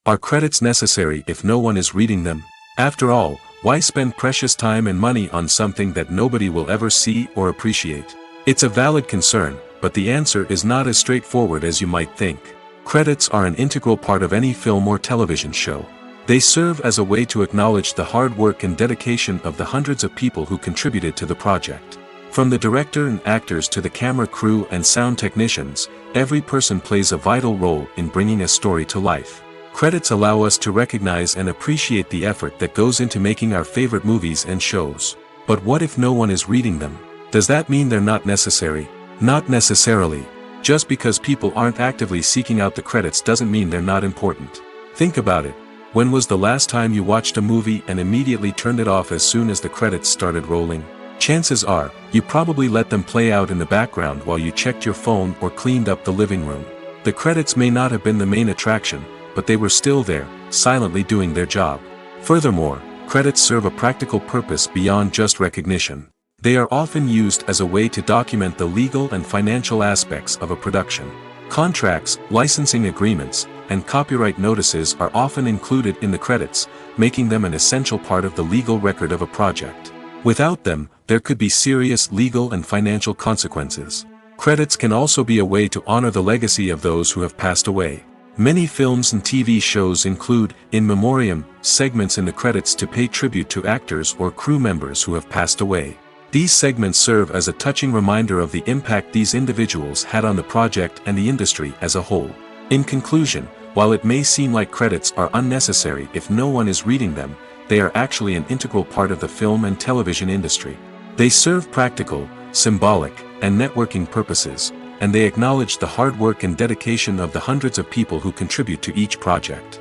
Are credits necessary if no one is reading them? After all, why spend precious time and money on something that nobody will ever see or appreciate? It's a valid concern, but the answer is not as straightforward as you might think. Credits are an integral part of any film or television show. They serve as a way to acknowledge the hard work and dedication of the hundreds of people who contributed to the project. From the director and actors to the camera crew and sound technicians, every person plays a vital role in bringing a story to life. Credits allow us to recognize and appreciate the effort that goes into making our favorite movies and shows. But what if no one is reading them? Does that mean they're not necessary? Not necessarily. Just because people aren't actively seeking out the credits doesn't mean they're not important. Think about it. When was the last time you watched a movie and immediately turned it off as soon as the credits started rolling? Chances are, you probably let them play out in the background while you checked your phone or cleaned up the living room. The credits may not have been the main attraction, but they were still there, silently doing their job. Furthermore, credits serve a practical purpose beyond just recognition. They are often used as a way to document the legal and financial aspects of a production. Contracts, licensing agreements, and copyright notices are often included in the credits, making them an essential part of the legal record of a project. Without them, there could be serious legal and financial consequences. Credits can also be a way to honor the legacy of those who have passed away. Many films and TV shows include, in memoriam, segments in the credits to pay tribute to actors or crew members who have passed away. These segments serve as a touching reminder of the impact these individuals had on the project and the industry as a whole. In conclusion, while it may seem like credits are unnecessary if no one is reading them, they are actually an integral part of the film and television industry. They serve practical, symbolic, and networking purposes, and they acknowledge the hard work and dedication of the hundreds of people who contribute to each project.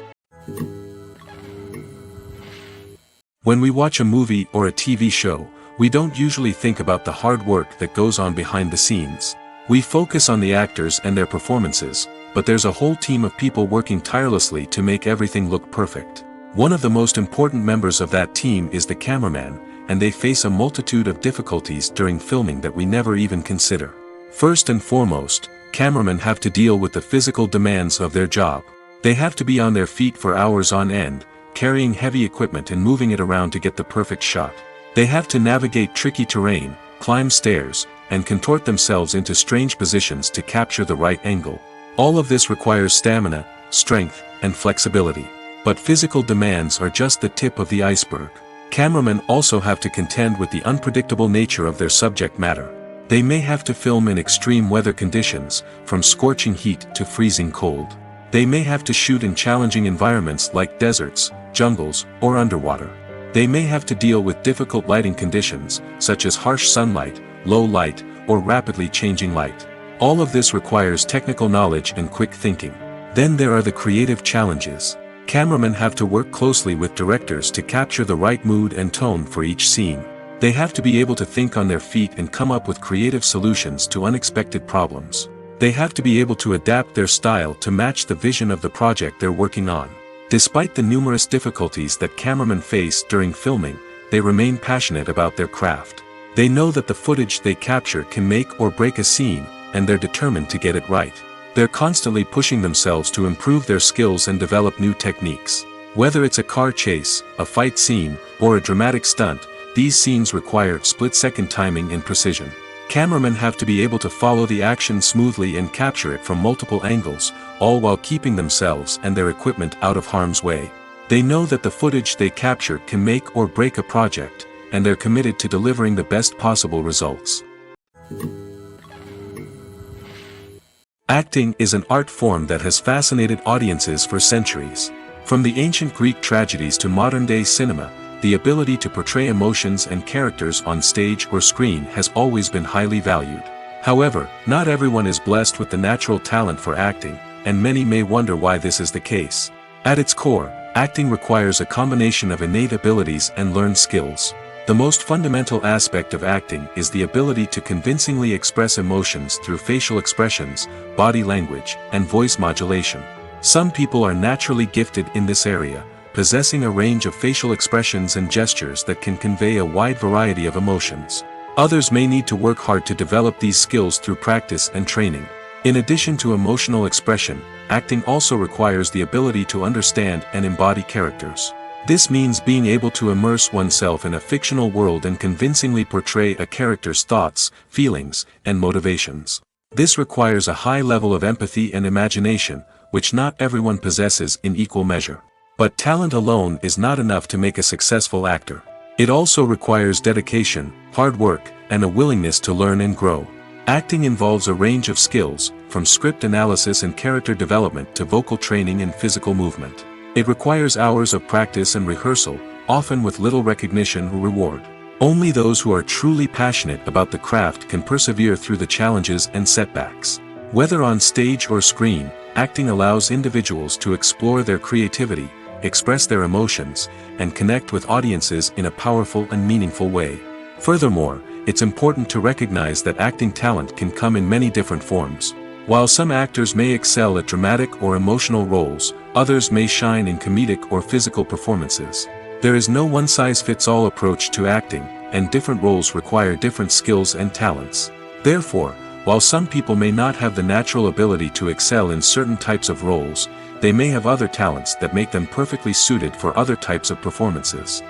When we watch a movie or a TV show, we don't usually think about the hard work that goes on behind the scenes. We focus on the actors and their performances, but there's a whole team of people working tirelessly to make everything look perfect. One of the most important members of that team is the cameraman, and they face a multitude of difficulties during filming that we never even consider. First and foremost, cameramen have to deal with the physical demands of their job. They have to be on their feet for hours on end, carrying heavy equipment and moving it around to get the perfect shot. They have to navigate tricky terrain, climb stairs, and contort themselves into strange positions to capture the right angle. All of this requires stamina, strength, and flexibility. But physical demands are just the tip of the iceberg. Cameramen also have to contend with the unpredictable nature of their subject matter. They may have to film in extreme weather conditions, from scorching heat to freezing cold. They may have to shoot in challenging environments like deserts, jungles, or underwater. They may have to deal with difficult lighting conditions, such as harsh sunlight, low light, or rapidly changing light. All of this requires technical knowledge and quick thinking. Then there are the creative challenges. Cameramen have to work closely with directors to capture the right mood and tone for each scene. They have to be able to think on their feet and come up with creative solutions to unexpected problems. They have to be able to adapt their style to match the vision of the project they're working on. Despite the numerous difficulties that cameramen face during filming, they remain passionate about their craft. They know that the footage they capture can make or break a scene, and they're determined to get it right. They're constantly pushing themselves to improve their skills and develop new techniques. Whether it's a car chase, a fight scene, or a dramatic stunt, these scenes require split-second timing and precision. Cameramen have to be able to follow the action smoothly and capture it from multiple angles, all while keeping themselves and their equipment out of harm's way. They know that the footage they capture can make or break a project, and they're committed to delivering the best possible results. Acting is an art form that has fascinated audiences for centuries. From the ancient Greek tragedies to modern-day cinema, the ability to portray emotions and characters on stage or screen has always been highly valued. However, not everyone is blessed with the natural talent for acting, and many may wonder why this is the case. At its core, acting requires a combination of innate abilities and learned skills. The most fundamental aspect of acting is the ability to convincingly express emotions through facial expressions, body language, and voice modulation. Some people are naturally gifted in this area, possessing a range of facial expressions and gestures that can convey a wide variety of emotions. Others may need to work hard to develop these skills through practice and training. In addition to emotional expression, acting also requires the ability to understand and embody characters. This means being able to immerse oneself in a fictional world and convincingly portray a character's thoughts, feelings, and motivations. This requires a high level of empathy and imagination, which not everyone possesses in equal measure. But talent alone is not enough to make a successful actor. It also requires dedication, hard work, and a willingness to learn and grow. Acting involves a range of skills, from script analysis and character development to vocal training and physical movement. It requires hours of practice and rehearsal, often with little recognition or reward. Only those who are truly passionate about the craft can persevere through the challenges and setbacks. Whether on stage or screen, acting allows individuals to explore their creativity, express their emotions, and connect with audiences in a powerful and meaningful way. Furthermore, it's important to recognize that acting talent can come in many different forms. While some actors may excel at dramatic or emotional roles, others may shine in comedic or physical performances. There is no one-size-fits-all approach to acting, and different roles require different skills and talents. Therefore, while some people may not have the natural ability to excel in certain types of roles, they may have other talents that make them perfectly suited for other types of performances.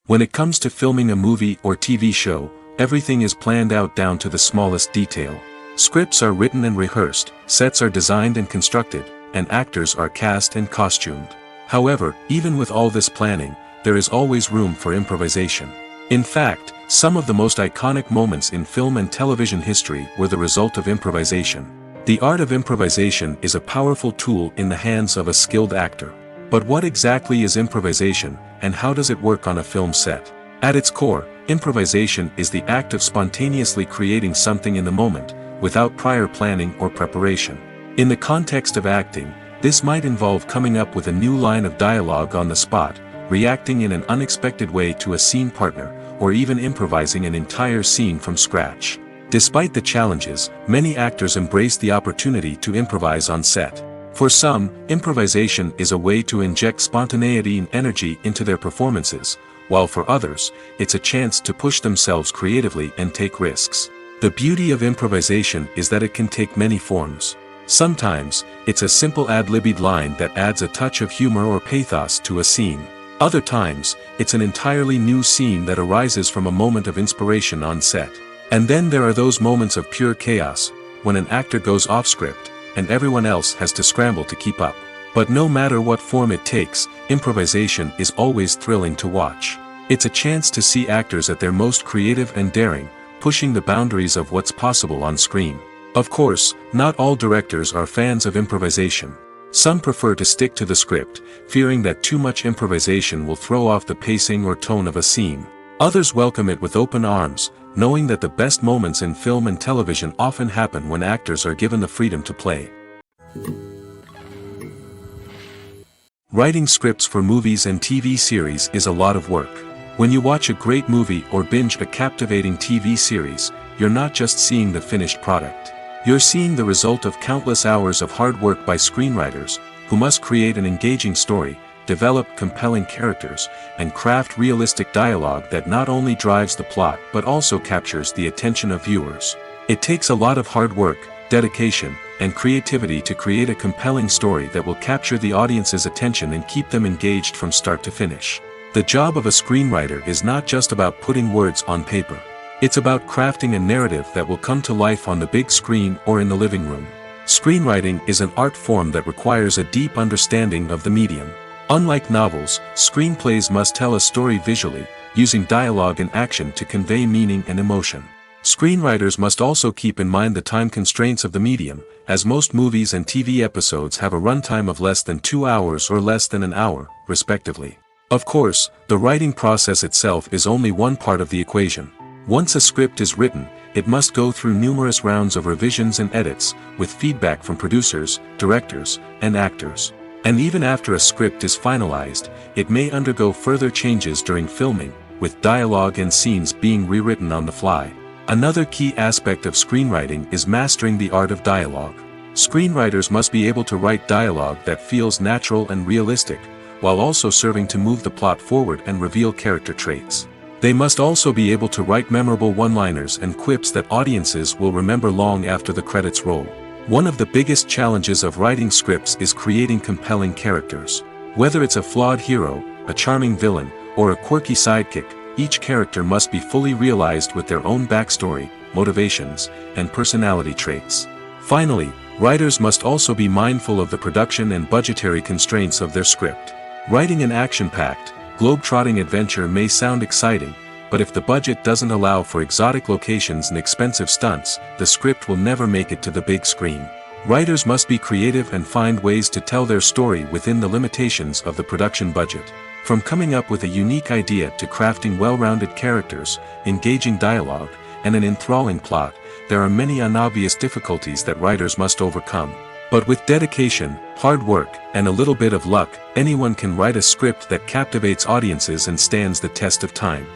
When it comes to filming a movie or TV show, everything is planned out down to the smallest detail. Scripts are written and rehearsed, sets are designed and constructed, and actors are cast and costumed. However, even with all this planning, there is always room for improvisation. In fact, some of the most iconic moments in film and television history were the result of improvisation. The art of improvisation is a powerful tool in the hands of a skilled actor. But what exactly is improvisation, and how does it work on a film set? At its core, improvisation is the act of spontaneously creating something in the moment, without prior planning or preparation. In the context of acting, this might involve coming up with a new line of dialogue on the spot, reacting in an unexpected way to a scene partner, or even improvising an entire scene from scratch. Despite the challenges, many actors embrace the opportunity to improvise on set. For some, improvisation is a way to inject spontaneity and energy into their performances, while for others, it's a chance to push themselves creatively and take risks. The beauty of improvisation is that it can take many forms. Sometimes, it's a simple ad-libbed line that adds a touch of humor or pathos to a scene. Other times, it's an entirely new scene that arises from a moment of inspiration on set. And then there are those moments of pure chaos, when an actor goes off script, and everyone else has to scramble to keep up. But no matter what form it takes, improvisation is always thrilling to watch. It's a chance to see actors at their most creative and daring, pushing the boundaries of what's possible on screen. Of course, not all directors are fans of improvisation. Some prefer to stick to the script, fearing that too much improvisation will throw off the pacing or tone of a scene. Others welcome it with open arms, knowing that the best moments in film and television often happen when actors are given the freedom to play. Writing scripts for movies and TV series is a lot of work. When you watch a great movie or binge a captivating TV series, you're not just seeing the finished product. You're seeing the result of countless hours of hard work by screenwriters, who must create an engaging story, develop compelling characters, and craft realistic dialogue that not only drives the plot but also captures the attention of viewers. It takes a lot of hard work, dedication, and creativity to create a compelling story that will capture the audience's attention and keep them engaged from start to finish. The job of a screenwriter is not just about putting words on paper. It's about crafting a narrative that will come to life on the big screen or in the living room. Screenwriting is an art form that requires a deep understanding of the medium. Unlike novels, screenplays must tell a story visually, using dialogue and action to convey meaning and emotion. Screenwriters must also keep in mind the time constraints of the medium, as most movies and TV episodes have a runtime of less than 2 hours or less than an hour, respectively. Of course, the writing process itself is only one part of the equation. Once a script is written, it must go through numerous rounds of revisions and edits, with feedback from producers, directors, and actors. And even after a script is finalized, it may undergo further changes during filming, with dialogue and scenes being rewritten on the fly. Another key aspect of screenwriting is mastering the art of dialogue. Screenwriters must be able to write dialogue that feels natural and realistic, while also serving to move the plot forward and reveal character traits. They must also be able to write memorable one-liners and quips that audiences will remember long after the credits roll. One of the biggest challenges of writing scripts is creating compelling characters. Whether it's a flawed hero, a charming villain, or a quirky sidekick, each character must be fully realized with their own backstory, motivations, and personality traits. Finally, writers must also be mindful of the production and budgetary constraints of their script. Writing an action-packed, globe-trotting adventure may sound exciting, but if the budget doesn't allow for exotic locations and expensive stunts, the script will never make it to the big screen. Writers must be creative and find ways to tell their story within the limitations of the production budget. From coming up with a unique idea to crafting well-rounded characters, engaging dialogue, and an enthralling plot, there are many unobvious difficulties that writers must overcome. But with dedication, hard work, and a little bit of luck, anyone can write a script that captivates audiences and stands the test of time.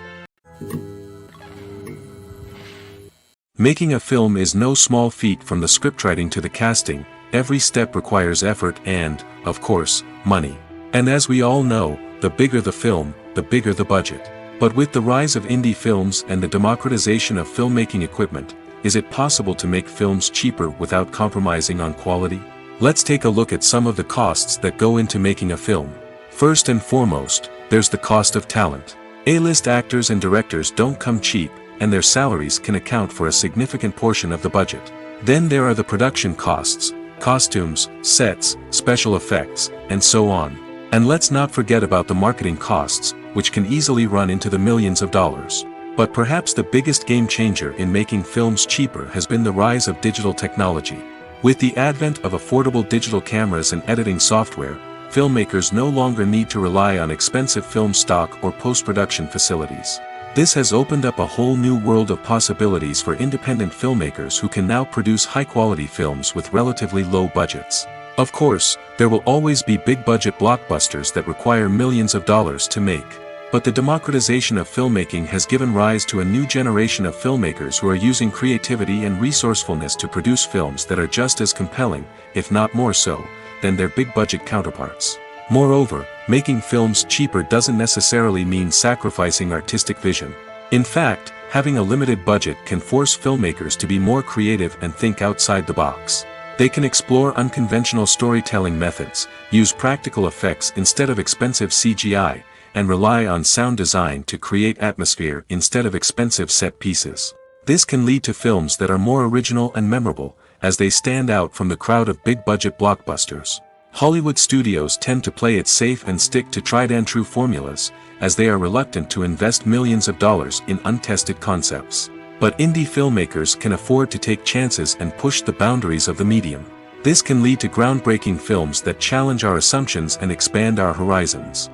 Making a film is no small feat. From the scriptwriting to the casting, every step requires effort and, of course, money. And as we all know, the bigger the film, the bigger the budget. But with the rise of indie films and the democratization of filmmaking equipment, is it possible to make films cheaper without compromising on quality? Let's take a look at some of the costs that go into making a film. First and foremost, there's the cost of talent. A-list actors and directors don't come cheap, and their salaries can account for a significant portion of the budget. Then there are the production costs, costumes, sets, special effects, and so on. And let's not forget about the marketing costs, which can easily run into the millions of dollars. But perhaps the biggest game changer in making films cheaper has been the rise of digital technology. With the advent of affordable digital cameras and editing software, filmmakers no longer need to rely on expensive film stock or post-production facilities. This has opened up a whole new world of possibilities for independent filmmakers who can now produce high-quality films with relatively low budgets. Of course, there will always be big-budget blockbusters that require millions of dollars to make. But the democratization of filmmaking has given rise to a new generation of filmmakers who are using creativity and resourcefulness to produce films that are just as compelling, if not more so, than their big-budget counterparts. Moreover, making films cheaper doesn't necessarily mean sacrificing artistic vision. In fact, having a limited budget can force filmmakers to be more creative and think outside the box. They can explore unconventional storytelling methods, use practical effects instead of expensive CGI, and rely on sound design to create atmosphere instead of expensive set pieces. This can lead to films that are more original and memorable, as they stand out from the crowd of big-budget blockbusters. Hollywood studios tend to play it safe and stick to tried-and-true formulas, as they are reluctant to invest millions of dollars in untested concepts. But indie filmmakers can afford to take chances and push the boundaries of the medium. This can lead to groundbreaking films that challenge our assumptions and expand our horizons.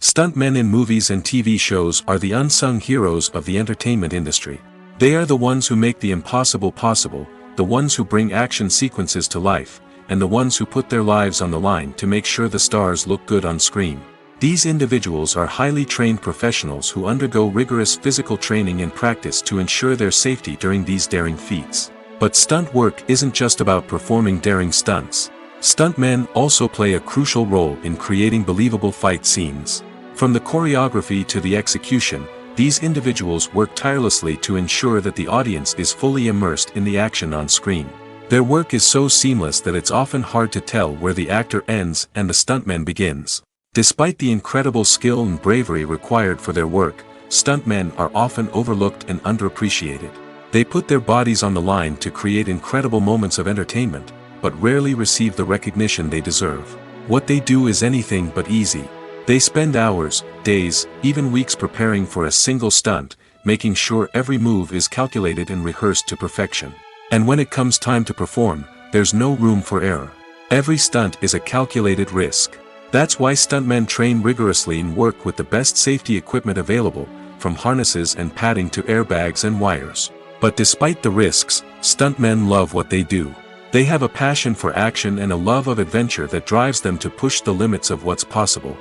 Stuntmen in movies and TV shows are the unsung heroes of the entertainment industry. They are the ones who make the impossible possible, the ones who bring action sequences to life, and the ones who put their lives on the line to make sure the stars look good on screen. These individuals are highly trained professionals who undergo rigorous physical training and practice to ensure their safety during these daring feats. But stunt work isn't just about performing daring stunts. Stuntmen also play a crucial role in creating believable fight scenes. From the choreography to the execution, These individuals work tirelessly to ensure that the audience is fully immersed in the action on screen. Their work is so seamless that it's often hard to tell where the actor ends and the stuntman begins. Despite the incredible skill and bravery required for their work, stuntmen are often overlooked and underappreciated. They put their bodies on the line to create incredible moments of entertainment, but rarely receive the recognition they deserve. What they do is anything but easy. They spend hours, days, even weeks preparing for a single stunt, making sure every move is calculated and rehearsed to perfection. And when it comes time to perform, there's no room for error. Every stunt is a calculated risk. That's why stuntmen train rigorously and work with the best safety equipment available, from harnesses and padding to airbags and wires. But despite the risks, stuntmen love what they do. They have a passion for action and a love of adventure that drives them to push the limits of what's possible.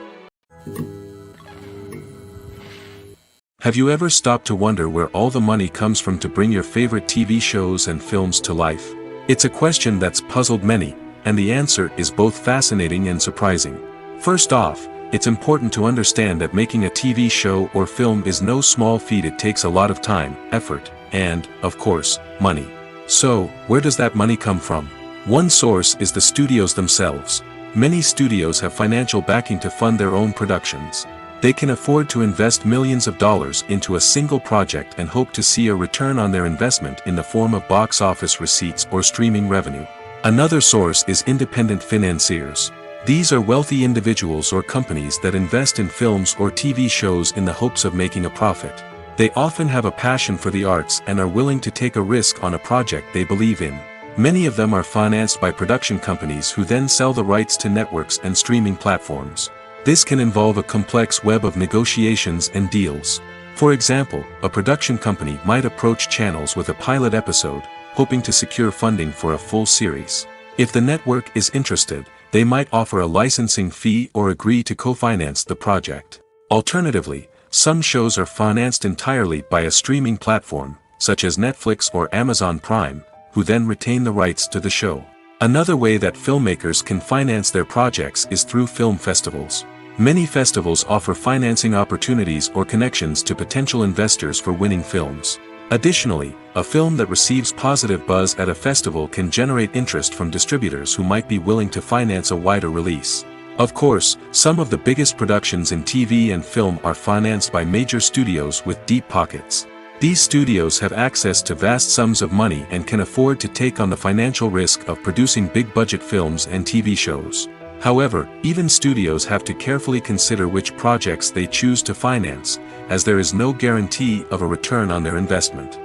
Have you ever stopped to wonder where all the money comes from to bring your favorite TV shows and films to life? It's a question that's puzzled many, and the answer is both fascinating and surprising. First off, it's important to understand that making a TV show or film is no small feat. It takes a lot of time, effort, and, of course, money. So, where does that money come from? One source is the studios themselves. Many studios have financial backing to fund their own productions. They can afford to invest millions of dollars into a single project and hope to see a return on their investment in the form of box office receipts or streaming revenue. Another source is independent financiers. These are wealthy individuals or companies that invest in films or TV shows in the hopes of making a profit. They often have a passion for the arts and are willing to take a risk on a project they believe in. Many of them are financed by production companies who then sell the rights to networks and streaming platforms. This can involve a complex web of negotiations and deals. For example, a production company might approach channels with a pilot episode, hoping to secure funding for a full series. If the network is interested, they might offer a licensing fee or agree to co-finance the project. Alternatively, some shows are financed entirely by a streaming platform, such as Netflix or Amazon Prime, who then retain the rights to the show. Another way that filmmakers can finance their projects is through film festivals. Many festivals offer financing opportunities or connections to potential investors for winning films. Additionally, a film that receives positive buzz at a festival can generate interest from distributors who might be willing to finance a wider release. Of course, some of the biggest productions in TV and film are financed by major studios with deep pockets. These studios have access to vast sums of money and can afford to take on the financial risk of producing big-budget films and TV shows. However, even studios have to carefully consider which projects they choose to finance, as there is no guarantee of a return on their investment.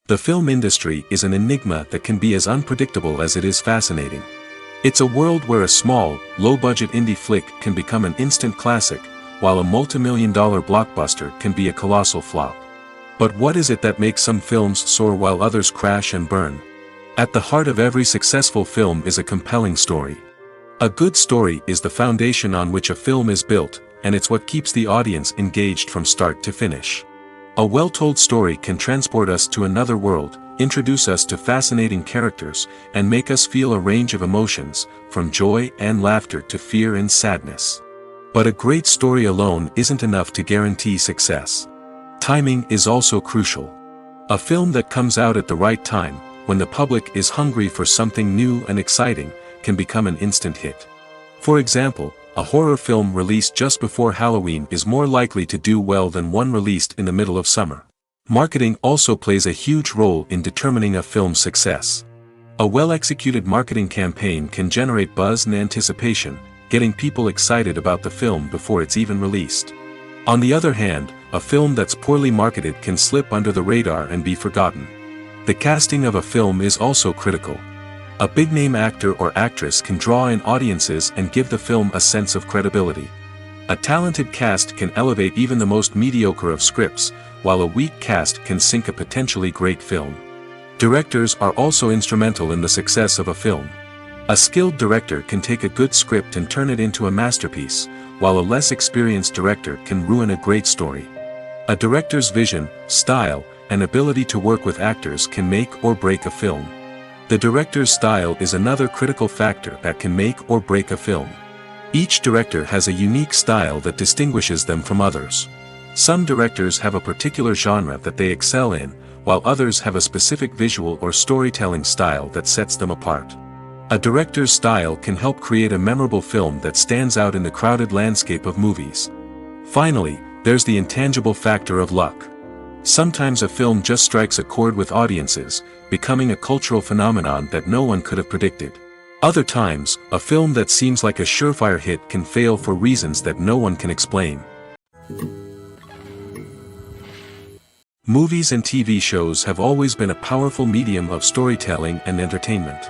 The film industry is an enigma that can be as unpredictable as it is fascinating. It's a world where a small, low-budget indie flick can become an instant classic, while a multi-million-dollar blockbuster can be a colossal flop. But what is it that makes some films soar while others crash and burn? At the heart of every successful film is a compelling story. A good story is the foundation on which a film is built, and it's what keeps the audience engaged from start to finish. A well-told story can transport us to another world, introduce us to fascinating characters, and make us feel a range of emotions, from joy and laughter to fear and sadness. But a great story alone isn't enough to guarantee success. Timing is also crucial. A film that comes out at the right time, when the public is hungry for something new and exciting, can become an instant hit. For example, a horror film released just before Halloween is more likely to do well than one released in the middle of summer. Marketing also plays a huge role in determining a film's success. A well-executed marketing campaign can generate buzz and anticipation, getting people excited about the film before it's even released. On the other hand, a film that's poorly marketed can slip under the radar and be forgotten. The casting of a film is also critical. A big-name actor or actress can draw in audiences and give the film a sense of credibility. A talented cast can elevate even the most mediocre of scripts, while a weak cast can sink a potentially great film. Directors are also instrumental in the success of a film. A skilled director can take a good script and turn it into a masterpiece, while a less experienced director can ruin a great story. A director's vision, style, and ability to work with actors can make or break a film. The director's style is another critical factor that can make or break a film. Each director has a unique style that distinguishes them from others. Some directors have a particular genre that they excel in, while others have a specific visual or storytelling style that sets them apart. A director's style can help create a memorable film that stands out in the crowded landscape of movies. Finally, there's the intangible factor of luck. Sometimes a film just strikes a chord with audiences, becoming a cultural phenomenon that no one could have predicted. Other times, a film that seems like a surefire hit can fail for reasons that no one can explain. Movies and TV shows have always been a powerful medium of storytelling and entertainment.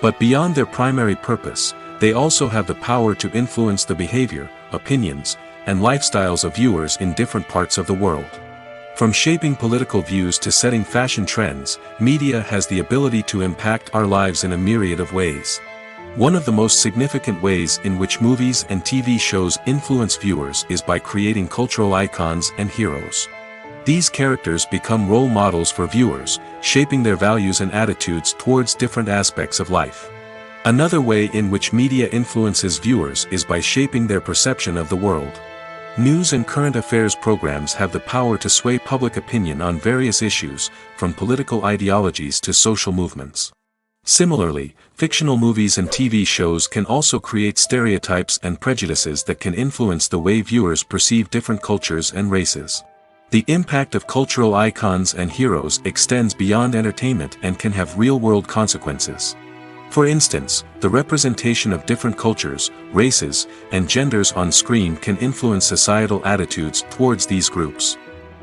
But beyond their primary purpose, they also have the power to influence the behavior, opinions, and lifestyles of viewers in different parts of the world. From shaping political views to setting fashion trends, media has the ability to impact our lives in a myriad of ways. One of the most significant ways in which movies and TV shows influence viewers is by creating cultural icons and heroes. These characters become role models for viewers, shaping their values and attitudes towards different aspects of life. Another way in which media influences viewers is by shaping their perception of the world. News and current affairs programs have the power to sway public opinion on various issues, from political ideologies to social movements. Similarly, fictional movies and TV shows can also create stereotypes and prejudices that can influence the way viewers perceive different cultures and races. The impact of cultural icons and heroes extends beyond entertainment and can have real-world consequences. For instance, the representation of different cultures, races, and genders on screen can influence societal attitudes towards these groups.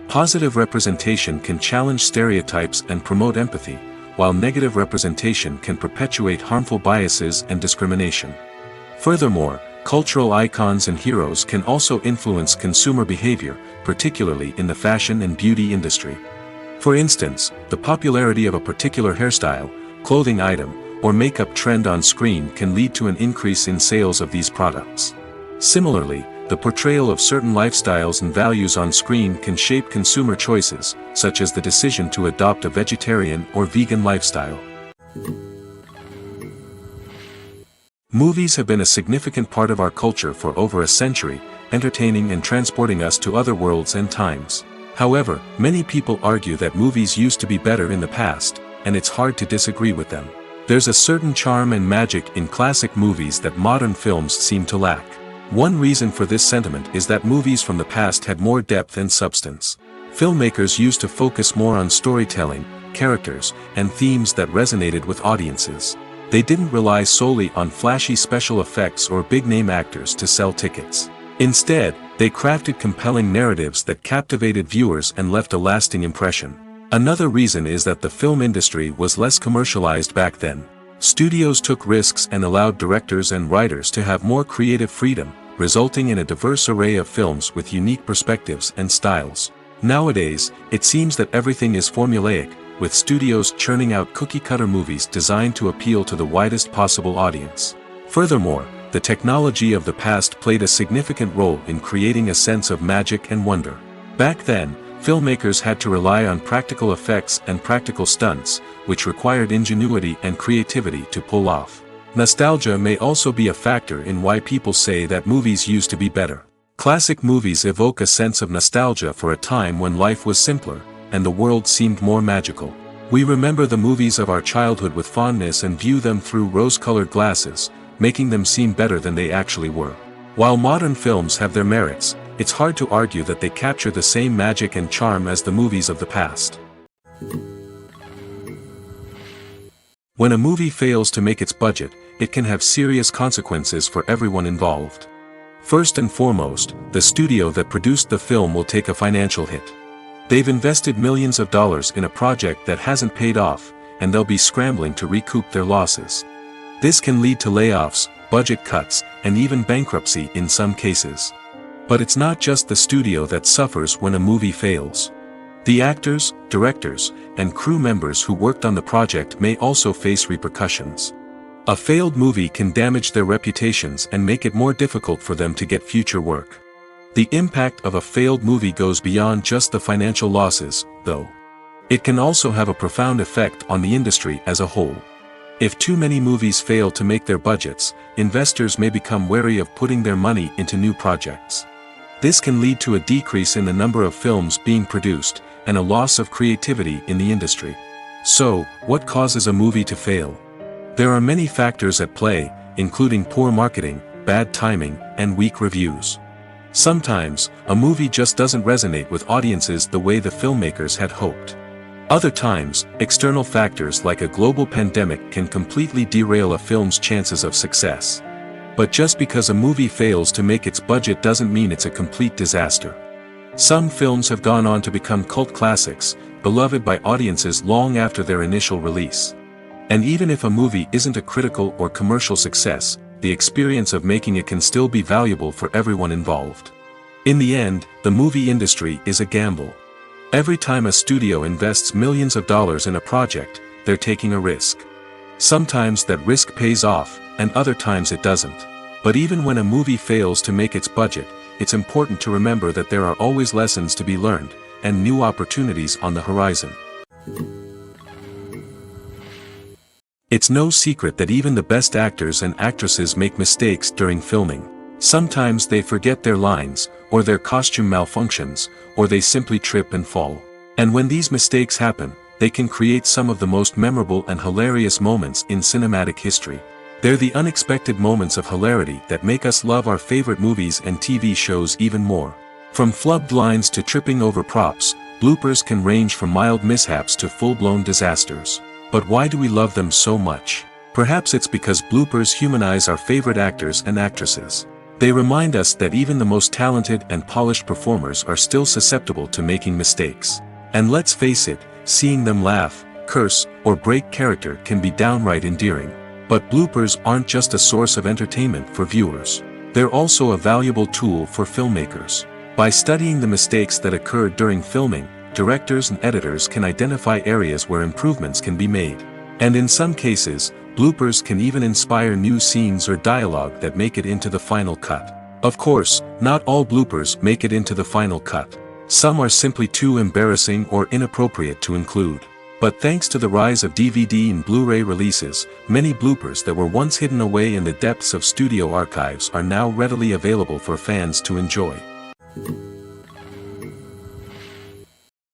Positive representation can challenge stereotypes and promote empathy, while negative representation can perpetuate harmful biases and discrimination. Furthermore, cultural icons and heroes can also influence consumer behavior, particularly in the fashion and beauty industry. For instance, the popularity of a particular hairstyle, clothing item, or makeup trend on screen can lead to an increase in sales of these products. Similarly, the portrayal of certain lifestyles and values on screen can shape consumer choices, such as the decision to adopt a vegetarian or vegan lifestyle. Movies have been a significant part of our culture for over a century, entertaining and transporting us to other worlds and times. However, many people argue that movies used to be better in the past, and it's hard to disagree with them. There's a certain charm and magic in classic movies that modern films seem to lack. One reason for this sentiment is that movies from the past had more depth and substance. Filmmakers used to focus more on storytelling, characters, and themes that resonated with audiences. They didn't rely solely on flashy special effects or big-name actors to sell tickets. Instead, they crafted compelling narratives that captivated viewers and left a lasting impression. Another reason is that the film industry was less commercialized back then. Studios took risks and allowed directors and writers to have more creative freedom, resulting in a diverse array of films with unique perspectives and styles. Nowadays, it seems that everything is formulaic, with studios churning out cookie-cutter movies designed to appeal to the widest possible audience. Furthermore, the technology of the past played a significant role in creating a sense of magic and wonder. Back then, filmmakers had to rely on practical effects and practical stunts, which required ingenuity and creativity to pull off. Nostalgia may also be a factor in why people say that movies used to be better. Classic movies evoke a sense of nostalgia for a time when life was simpler, and the world seemed more magical. We remember the movies of our childhood with fondness and view them through rose-colored glasses, making them seem better than they actually were. While modern films have their merits, it's hard to argue that they capture the same magic and charm as the movies of the past. When a movie fails to make its budget, it can have serious consequences for everyone involved. First and foremost, the studio that produced the film will take a financial hit. They've invested millions of dollars in a project that hasn't paid off, and they'll be scrambling to recoup their losses. This can lead to layoffs, budget cuts, and even bankruptcy in some cases. But it's not just the studio that suffers when a movie fails. The actors, directors, and crew members who worked on the project may also face repercussions. A failed movie can damage their reputations and make it more difficult for them to get future work. The impact of a failed movie goes beyond just the financial losses, though. It can also have a profound effect on the industry as a whole. If too many movies fail to make their budgets, investors may become wary of putting their money into new projects. This can lead to a decrease in the number of films being produced, and a loss of creativity in the industry. So, what causes a movie to fail? There are many factors at play, including poor marketing, bad timing, and weak reviews. Sometimes, a movie just doesn't resonate with audiences the way the filmmakers had hoped. Other times, external factors like a global pandemic can completely derail a film's chances of success. But just because a movie fails to make its budget doesn't mean it's a complete disaster. Some films have gone on to become cult classics, beloved by audiences long after their initial release. And even if a movie isn't a critical or commercial success, the experience of making it can still be valuable for everyone involved. In the end, the movie industry is a gamble. Every time a studio invests millions of dollars in a project, they're taking a risk. Sometimes that risk pays off, and other times it doesn't. But even when a movie fails to make its budget, it's important to remember that there are always lessons to be learned, and new opportunities on the horizon. It's no secret that even the best actors and actresses make mistakes during filming. Sometimes they forget their lines, or their costume malfunctions, or they simply trip and fall. And when these mistakes happen, they can create some of the most memorable and hilarious moments in cinematic history. They're the unexpected moments of hilarity that make us love our favorite movies and TV shows even more. From flubbed lines to tripping over props, bloopers can range from mild mishaps to full-blown disasters. But why do we love them so much? Perhaps it's because bloopers humanize our favorite actors and actresses. They remind us that even the most talented and polished performers are still susceptible to making mistakes. And let's face it, seeing them laugh, curse, or break character can be downright endearing. But bloopers aren't just a source of entertainment for viewers. They're also a valuable tool for filmmakers. By studying the mistakes that occurred during filming, directors and editors can identify areas where improvements can be made. And in some cases, bloopers can even inspire new scenes or dialogue that make it into the final cut. Of course, not all bloopers make it into the final cut. Some are simply too embarrassing or inappropriate to include. But thanks to the rise of DVD and Blu-ray releases, many bloopers that were once hidden away in the depths of studio archives are now readily available for fans to enjoy.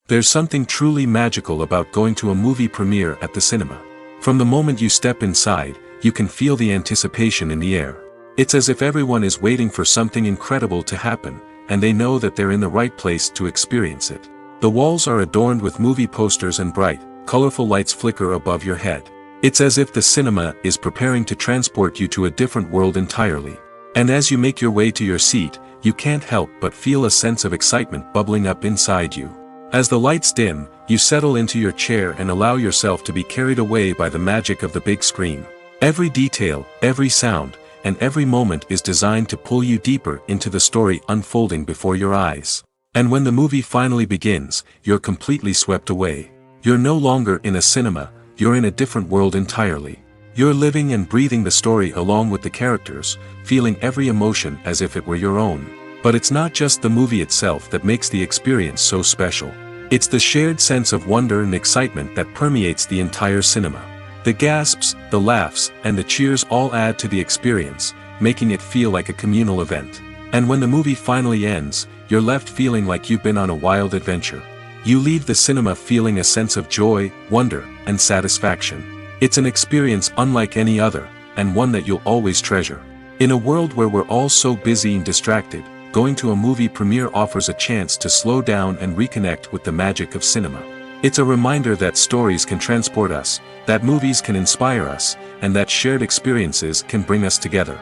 There's something truly magical about going to a movie premiere at the cinema. From the moment you step inside, you can feel the anticipation in the air. It's as if everyone is waiting for something incredible to happen, and they know that they're in the right place to experience it. The walls are adorned with movie posters and bright, colorful lights flicker above your head. It's as if the cinema is preparing to transport you to a different world entirely. And as you make your way to your seat, you can't help but feel a sense of excitement bubbling up inside you. As the lights dim, you settle into your chair and allow yourself to be carried away by the magic of the big screen. Every detail, every sound, and every moment is designed to pull you deeper into the story unfolding before your eyes. And when the movie finally begins, you're completely swept away. You're no longer in a cinema, you're in a different world entirely. You're living and breathing the story along with the characters, feeling every emotion as if it were your own. But it's not just the movie itself that makes the experience so special. It's the shared sense of wonder and excitement that permeates the entire cinema. The gasps, the laughs, and the cheers all add to the experience, making it feel like a communal event. And when the movie finally ends, you're left feeling like you've been on a wild adventure. You leave the cinema feeling a sense of joy, wonder, and satisfaction. It's an experience unlike any other, and one that you'll always treasure. In a world where we're all so busy and distracted, going to a movie premiere offers a chance to slow down and reconnect with the magic of cinema. It's a reminder that stories can transport us, that movies can inspire us, and that shared experiences can bring us together.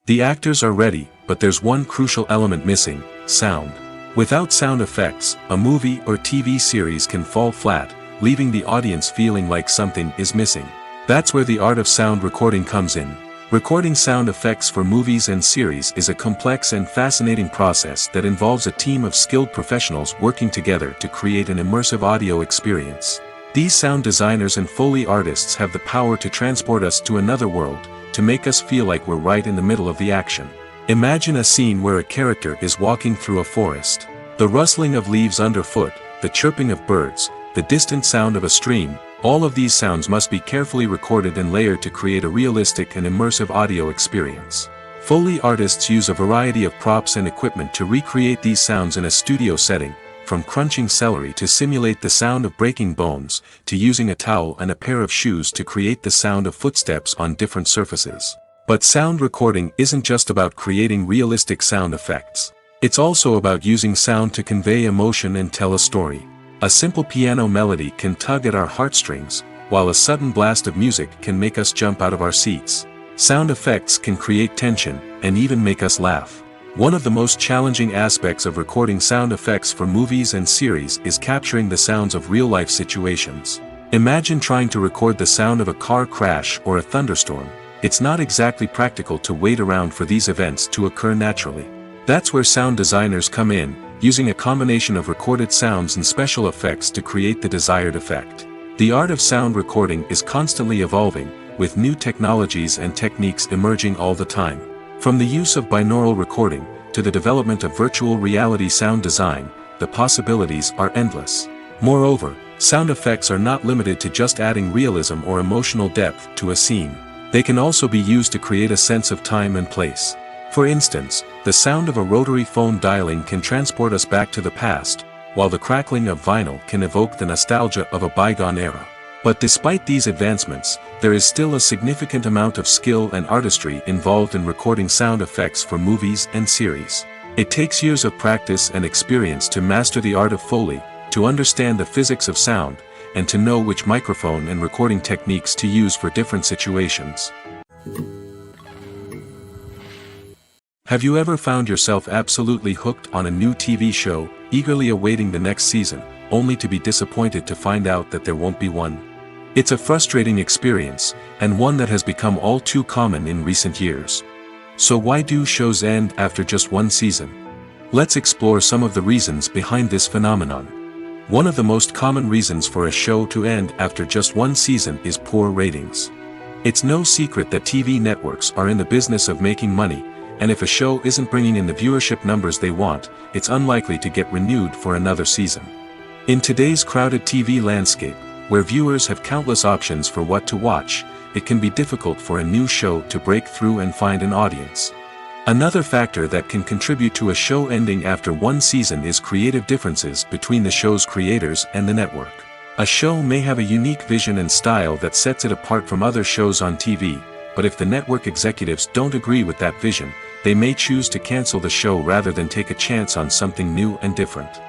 The actors are ready, but there's one crucial element missing: sound. Without sound effects, a movie or TV series can fall flat, leaving the audience feeling like something is missing. That's where the art of sound recording comes in. Recording sound effects for movies and series is a complex and fascinating process that involves a team of skilled professionals working together to create an immersive audio experience. These sound designers and Foley artists have the power to transport us to another world, to make us feel like we're right in the middle of the action. Imagine a scene where a character is walking through a forest. The rustling of leaves underfoot, the chirping of birds, the distant sound of a stream. All of these sounds must be carefully recorded and layered to create a realistic and immersive audio experience. Foley artists use a variety of props and equipment to recreate these sounds in a studio setting, from crunching celery to simulate the sound of breaking bones, to using a towel and a pair of shoes to create the sound of footsteps on different surfaces. But sound recording isn't just about creating realistic sound effects. It's also about using sound to convey emotion and tell a story. A simple piano melody can tug at our heartstrings, while a sudden blast of music can make us jump out of our seats. Sound effects can create tension, and even make us laugh. One of the most challenging aspects of recording sound effects for movies and series is capturing the sounds of real-life situations. Imagine trying to record the sound of a car crash or a thunderstorm. It's not exactly practical to wait around for these events to occur naturally. That's where sound designers come in, using a combination of recorded sounds and special effects to create the desired effect. The art of sound recording is constantly evolving, with new technologies and techniques emerging all the time. From the use of binaural recording, to the development of virtual reality sound design, the possibilities are endless. Moreover, sound effects are not limited to just adding realism or emotional depth to a scene. They can also be used to create a sense of time and place. For instance, the sound of a rotary phone dialing can transport us back to the past, while the crackling of vinyl can evoke the nostalgia of a bygone era. But despite these advancements, there is still a significant amount of skill and artistry involved in recording sound effects for movies and series. It takes years of practice and experience to master the art of Foley, to understand the physics of sound, and to know which microphone and recording techniques to use for different situations. Have you ever found yourself absolutely hooked on a new TV show, eagerly awaiting the next season, only to be disappointed to find out that there won't be one? It's a frustrating experience, and one that has become all too common in recent years. So why do shows end after just one season? Let's explore some of the reasons behind this phenomenon. One of the most common reasons for a show to end after just one season is poor ratings. It's no secret that TV networks are in the business of making money, and if a show isn't bringing in the viewership numbers they want, it's unlikely to get renewed for another season. In today's crowded TV landscape, where viewers have countless options for what to watch, it can be difficult for a new show to break through and find an audience. Another factor that can contribute to a show ending after one season is creative differences between the show's creators and the network. A show may have a unique vision and style that sets it apart from other shows on TV, but if the network executives don't agree with that vision, they may choose to cancel the show rather than take a chance on something new and different.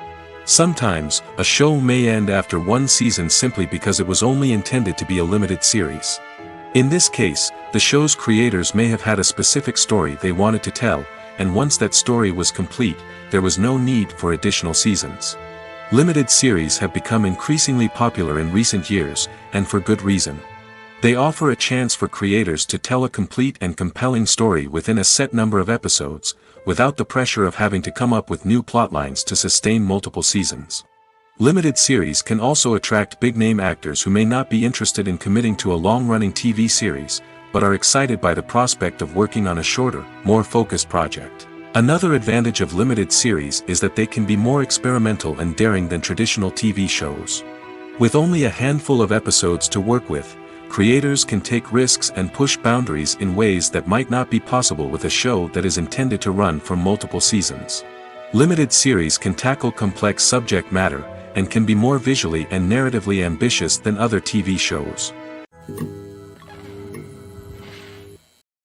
Sometimes, a show may end after one season simply because it was only intended to be a limited series. In this case, the show's creators may have had a specific story they wanted to tell, and once that story was complete, there was no need for additional seasons. Limited series have become increasingly popular in recent years, and for good reason. They offer a chance for creators to tell a complete and compelling story within a set number of episodes, without the pressure of having to come up with new plotlines to sustain multiple seasons. Limited series can also attract big-name actors who may not be interested in committing to a long-running TV series, but are excited by the prospect of working on a shorter, more focused project. Another advantage of limited series is that they can be more experimental and daring than traditional TV shows. With only a handful of episodes to work with, creators can take risks and push boundaries in ways that might not be possible with a show that is intended to run for multiple seasons. Limited series can tackle complex subject matter, and can be more visually and narratively ambitious than other TV shows.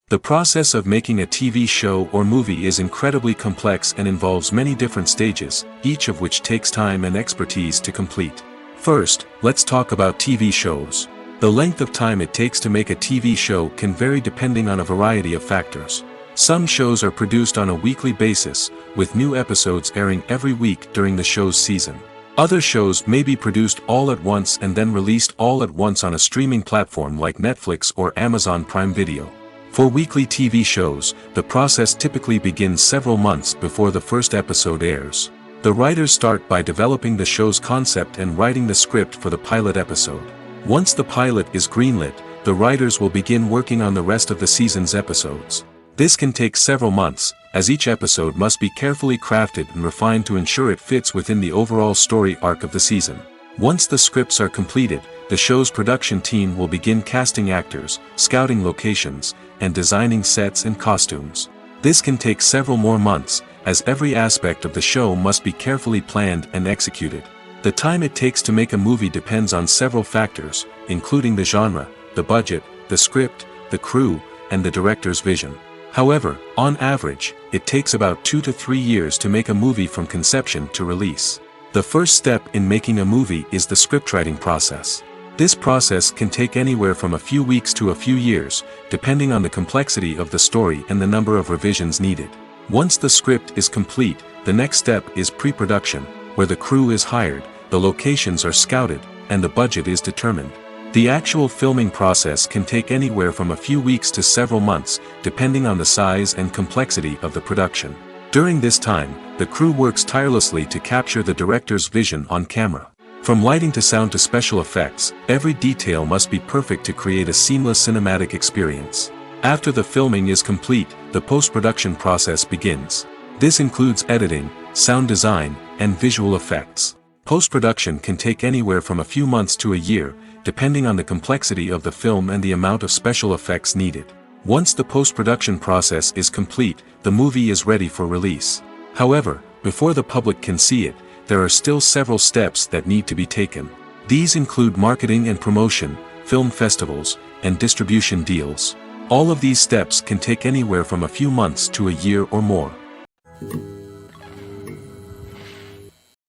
The process of making a TV show or movie is incredibly complex and involves many different stages, each of which takes time and expertise to complete. First, let's talk about TV shows. The length of time it takes to make a TV show can vary depending on a variety of factors. Some shows are produced on a weekly basis, with new episodes airing every week during the show's season. Other shows may be produced all at once and then released all at once on a streaming platform like Netflix or Amazon Prime Video. For weekly TV shows, the process typically begins several months before the first episode airs. The writers start by developing the show's concept and writing the script for the pilot episode. Once the pilot is greenlit, the writers will begin working on the rest of the season's episodes. This can take several months, as each episode must be carefully crafted and refined to ensure it fits within the overall story arc of the season. Once the scripts are completed, the show's production team will begin casting actors, scouting locations, and designing sets and costumes. This can take several more months, as every aspect of the show must be carefully planned and executed. The time it takes to make a movie depends on several factors, including the genre, the budget, the script, the crew, and the director's vision. However, on average, it takes about 2 to 3 years to make a movie from conception to release. The first step in making a movie is the scriptwriting process. This process can take anywhere from a few weeks to a few years, depending on the complexity of the story and the number of revisions needed. Once the script is complete, the next step is pre-production, where the crew is hired, the locations are scouted, and the budget is determined. The actual filming process can take anywhere from a few weeks to several months, depending on the size and complexity of the production. During this time, the crew works tirelessly to capture the director's vision on camera. From lighting to sound to special effects, every detail must be perfect to create a seamless cinematic experience. After the filming is complete, the post-production process begins. This includes editing, sound design, and visual effects. Post-production can take anywhere from a few months to a year, depending on the complexity of the film and the amount of special effects needed. Once the post-production process is complete, the movie is ready for release. However, before the public can see it, there are still several steps that need to be taken. These include marketing and promotion, film festivals, and distribution deals. All of these steps can take anywhere from a few months to a year or more.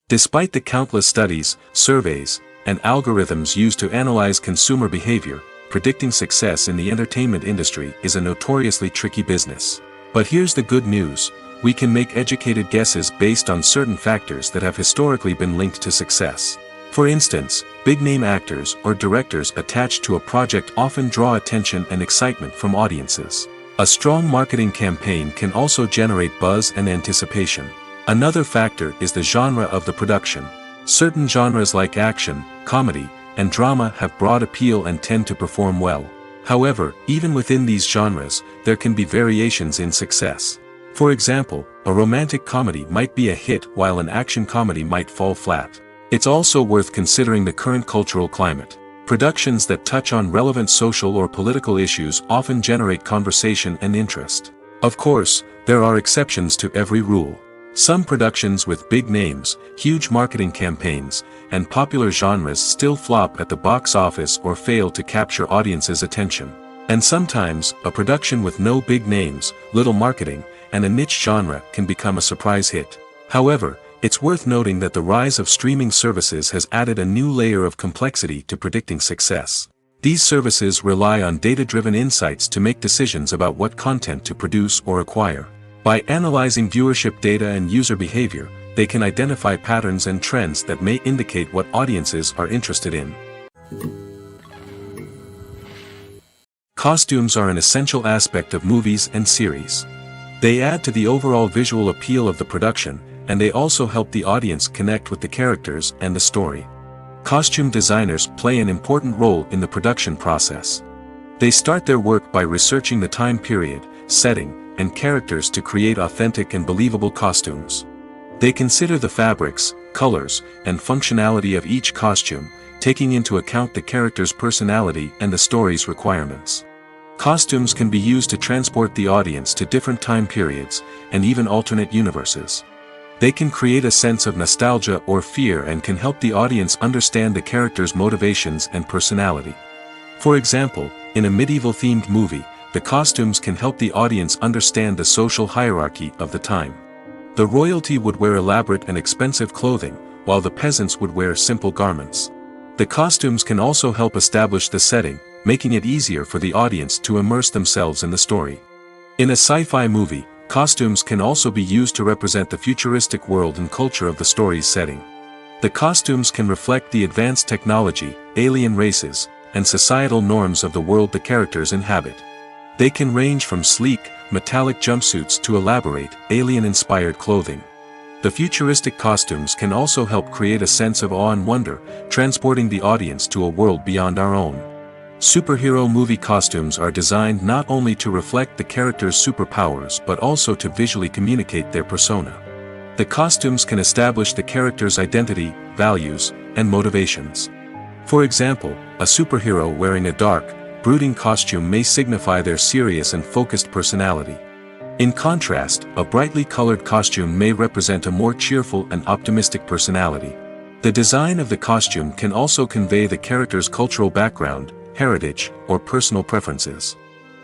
Despite the countless studies, surveys, and algorithms used to analyze consumer behavior, predicting success in the entertainment industry is a notoriously tricky business. But here's the good news: we can make educated guesses based on certain factors that have historically been linked to success. For instance, big-name actors or directors attached to a project often draw attention and excitement from audiences. A strong marketing campaign can also generate buzz and anticipation. Another factor is the genre of the production. Certain genres like action, comedy, and drama have broad appeal and tend to perform well. However, even within these genres, there can be variations in success. For example, a romantic comedy might be a hit while an action comedy might fall flat. It's also worth considering the current cultural climate. Productions that touch on relevant social or political issues often generate conversation and interest. Of course, there are exceptions to every rule. Some productions with big names, huge marketing campaigns, and popular genres still flop at the box office or fail to capture audiences' attention. And sometimes, a production with no big names, little marketing, and a niche genre can become a surprise hit. However, it's worth noting that the rise of streaming services has added a new layer of complexity to predicting success. These services rely on data-driven insights to make decisions about what content to produce or acquire. By analyzing viewership data and user behavior, they can identify patterns and trends that may indicate what audiences are interested in. Costumes are an essential aspect of movies and series. They add to the overall visual appeal of the production, and they also help the audience connect with the characters and the story. Costume designers play an important role in the production process. They start their work by researching the time period, setting, and characters to create authentic and believable costumes. They consider the fabrics, colors, and functionality of each costume, taking into account the character's personality and the story's requirements. Costumes can be used to transport the audience to different time periods, and even alternate universes. They can create a sense of nostalgia or fear and can help the audience understand the character's motivations and personality. For example, in a medieval-themed movie, the costumes can help the audience understand the social hierarchy of the time. The royalty would wear elaborate and expensive clothing, while the peasants would wear simple garments. The costumes can also help establish the setting, making it easier for the audience to immerse themselves in the story. In a sci-fi movie, costumes can also be used to represent the futuristic world and culture of the story's setting. The costumes can reflect the advanced technology, alien races, and societal norms of the world the characters inhabit. They can range from sleek, metallic jumpsuits to elaborate, alien-inspired clothing. The futuristic costumes can also help create a sense of awe and wonder, transporting the audience to a world beyond our own. Superhero movie costumes are designed not only to reflect the character's superpowers but also to visually communicate their persona. The costumes can establish the character's identity, values, and motivations. For example, a superhero wearing a dark, brooding costume may signify their serious and focused personality. In contrast, a brightly colored costume may represent a more cheerful and optimistic personality. The design of the costume can also convey the character's cultural background, heritage, or personal preferences.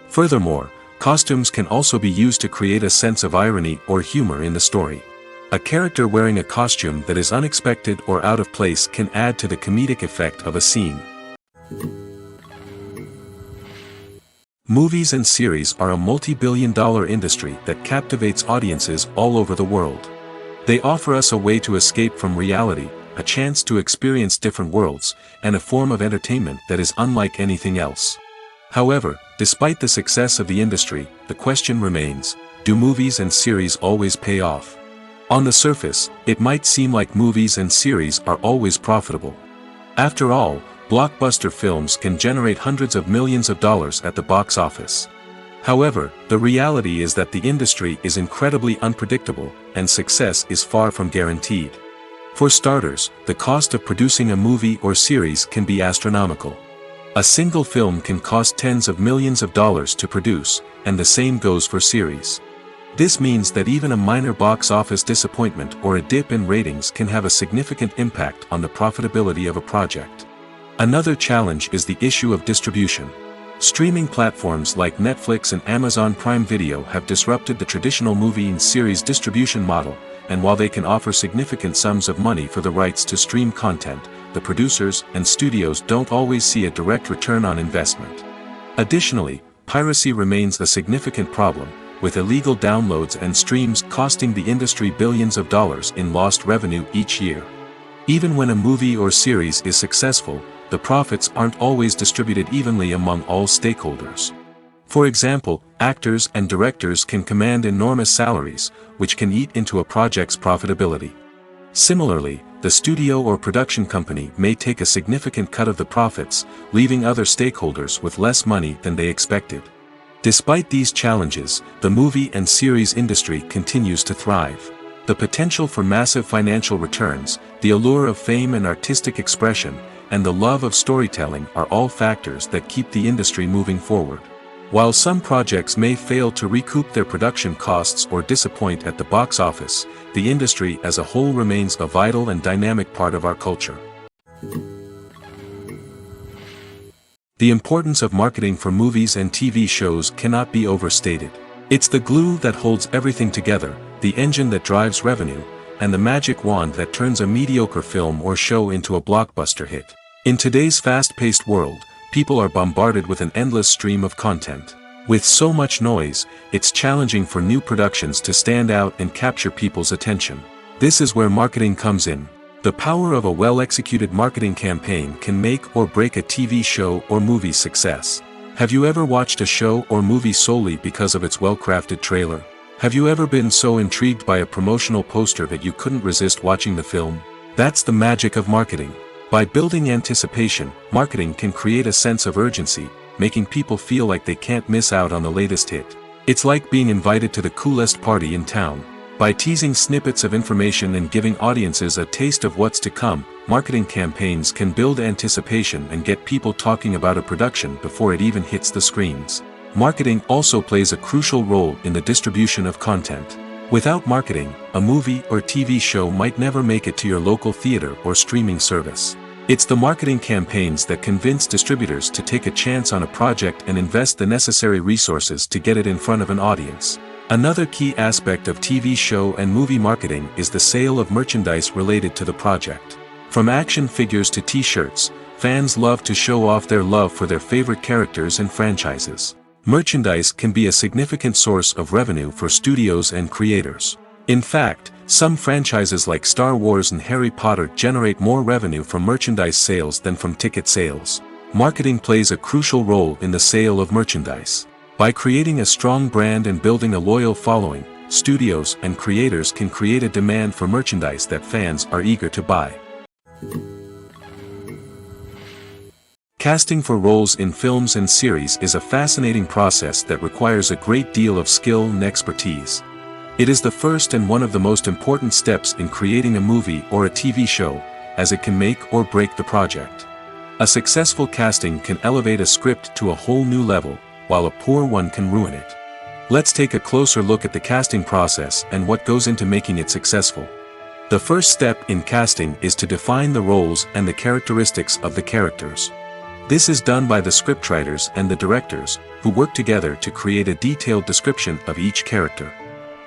Furthermore, costumes can also be used to create a sense of irony or humor in the story. A character wearing a costume that is unexpected or out of place can add to the comedic effect of a scene. Movies and series are a multi-billion-dollar industry that captivates audiences all over the world. They offer us a way to escape from reality, a chance to experience different worlds, and a form of entertainment that is unlike anything else. However, despite the success of the industry, the question remains, do movies and series always pay off? On the surface, it might seem like movies and series are always profitable. After all, blockbuster films can generate hundreds of millions of dollars at the box office. However, the reality is that the industry is incredibly unpredictable, and success is far from guaranteed. For starters, the cost of producing a movie or series can be astronomical. A single film can cost tens of millions of dollars to produce, and the same goes for series. This means that even a minor box office disappointment or a dip in ratings can have a significant impact on the profitability of a project. Another challenge is the issue of distribution. Streaming platforms like Netflix and Amazon Prime Video have disrupted the traditional movie and series distribution model, and while they can offer significant sums of money for the rights to stream content, the producers and studios don't always see a direct return on investment. Additionally, piracy remains a significant problem, with illegal downloads and streams costing the industry billions of dollars in lost revenue each year. Even when a movie or series is successful, the profits aren't always distributed evenly among all stakeholders. For example, actors and directors can command enormous salaries, which can eat into a project's profitability. Similarly, the studio or production company may take a significant cut of the profits, leaving other stakeholders with less money than they expected. Despite these challenges, the movie and series industry continues to thrive. The potential for massive financial returns, the allure of fame and artistic expression, and the love of storytelling are all factors that keep the industry moving forward. While some projects may fail to recoup their production costs or disappoint at the box office, the industry as a whole remains a vital and dynamic part of our culture. The importance of marketing for movies and TV shows cannot be overstated. It's the glue that holds everything together, the engine that drives revenue, and the magic wand that turns a mediocre film or show into a blockbuster hit. In today's fast-paced world, people are bombarded with an endless stream of content. With so much noise, it's challenging for new productions to stand out and capture people's attention. This is where marketing comes in. The power of a well-executed marketing campaign can make or break a TV show or movie's success. Have you ever watched a show or movie solely because of its well-crafted trailer? Have you ever been so intrigued by a promotional poster that you couldn't resist watching the film? That's the magic of marketing. By building anticipation, marketing can create a sense of urgency, making people feel like they can't miss out on the latest hit. It's like being invited to the coolest party in town. By teasing snippets of information and giving audiences a taste of what's to come, marketing campaigns can build anticipation and get people talking about a production before it even hits the screens. Marketing also plays a crucial role in the distribution of content. Without marketing, a movie or TV show might never make it to your local theater or streaming service. It's the marketing campaigns that convince distributors to take a chance on a project and invest the necessary resources to get it in front of an audience. Another key aspect of TV show and movie marketing is the sale of merchandise related to the project. From action figures to t-shirts, fans love to show off their love for their favorite characters and franchises. Merchandise can be a significant source of revenue for studios and creators. In fact, some franchises like Star Wars and Harry Potter generate more revenue from merchandise sales than from ticket sales. Marketing plays a crucial role in the sale of merchandise. By creating a strong brand and building a loyal following, studios and creators can create a demand for merchandise that fans are eager to buy. Casting for roles in films and series is a fascinating process that requires a great deal of skill and expertise. It is the first and one of the most important steps in creating a movie or a TV show, as it can make or break the project. A successful casting can elevate a script to a whole new level, while a poor one can ruin it. Let's take a closer look at the casting process and what goes into making it successful. The first step in casting is to define the roles and the characteristics of the characters. This is done by the scriptwriters and the directors, who work together to create a detailed description of each character.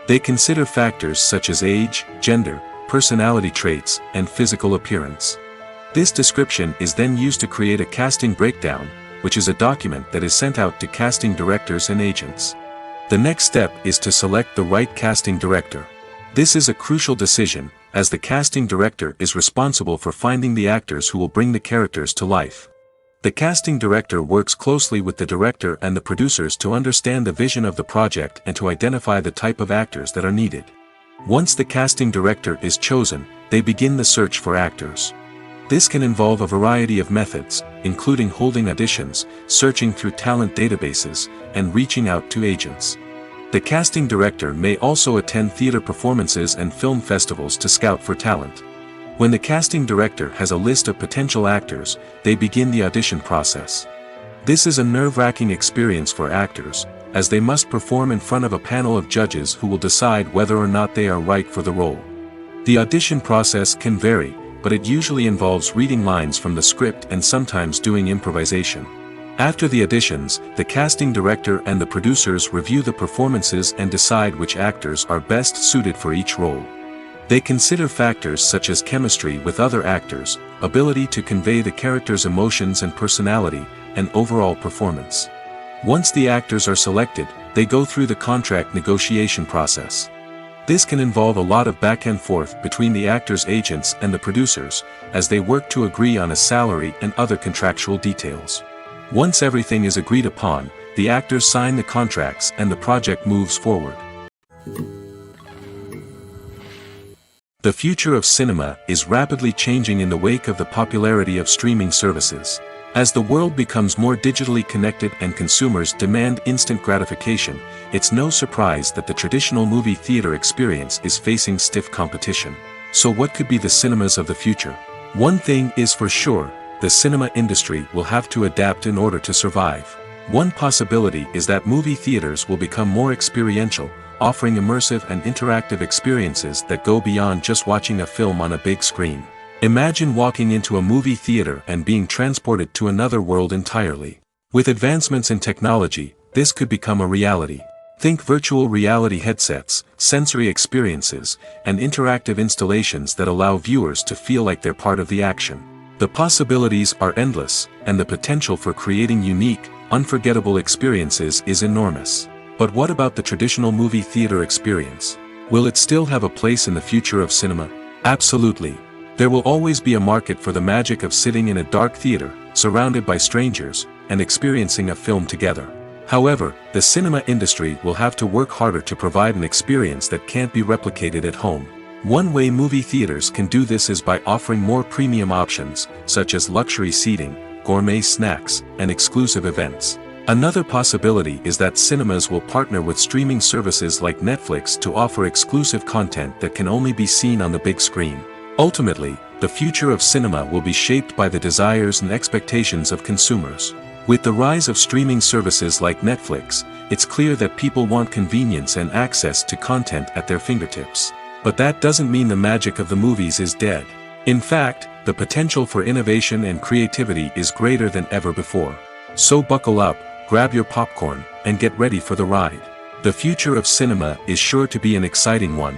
They consider factors such as age, gender, personality traits, and physical appearance. This description is then used to create a casting breakdown, which is a document that is sent out to casting directors and agents. The next step is to select the right casting director. This is a crucial decision, as the casting director is responsible for finding the actors who will bring the characters to life. The casting director works closely with the director and the producers to understand the vision of the project and to identify the type of actors that are needed. Once the casting director is chosen, they begin the search for actors. This can involve a variety of methods, including holding auditions, searching through talent databases, and reaching out to agents. The casting director may also attend theater performances and film festivals to scout for talent. When the casting director has a list of potential actors, they begin the audition process. This is a nerve-wracking experience for actors, as they must perform in front of a panel of judges who will decide whether or not they are right for the role. The audition process can vary, but it usually involves reading lines from the script and sometimes doing improvisation. After the auditions, the casting director and the producers review the performances and decide which actors are best suited for each role. They consider factors such as chemistry with other actors, ability to convey the character's emotions and personality, and overall performance. Once the actors are selected, they go through the contract negotiation process. This can involve a lot of back and forth between the actors' agents and the producers, as they work to agree on a salary and other contractual details. Once everything is agreed upon, the actors sign the contracts and the project moves forward. The future of cinema is rapidly changing in the wake of the popularity of streaming services. As the world becomes more digitally connected and consumers demand instant gratification, it's no surprise that the traditional movie theater experience is facing stiff competition. So what could be the cinemas of the future? One thing is for sure, the cinema industry will have to adapt in order to survive. One possibility is that movie theaters will become more experiential, offering immersive and interactive experiences that go beyond just watching a film on a big screen. Imagine walking into a movie theater and being transported to another world entirely. With advancements in technology, this could become a reality. Think virtual reality headsets, sensory experiences, and interactive installations that allow viewers to feel like they're part of the action. The possibilities are endless, and the potential for creating unique, unforgettable experiences is enormous. But what about the traditional movie theater experience? Will it still have a place in the future of cinema? Absolutely. There will always be a market for the magic of sitting in a dark theater, surrounded by strangers, and experiencing a film together. However, the cinema industry will have to work harder to provide an experience that can't be replicated at home. One way movie theaters can do this is by offering more premium options, such as luxury seating, gourmet snacks, and exclusive events. Another possibility is that cinemas will partner with streaming services like Netflix to offer exclusive content that can only be seen on the big screen. Ultimately, the future of cinema will be shaped by the desires and expectations of consumers. With the rise of streaming services like Netflix, it's clear that people want convenience and access to content at their fingertips. But that doesn't mean the magic of the movies is dead. In fact, the potential for innovation and creativity is greater than ever before. So buckle up, grab your popcorn, and get ready for the ride. The future of cinema is sure to be an exciting one.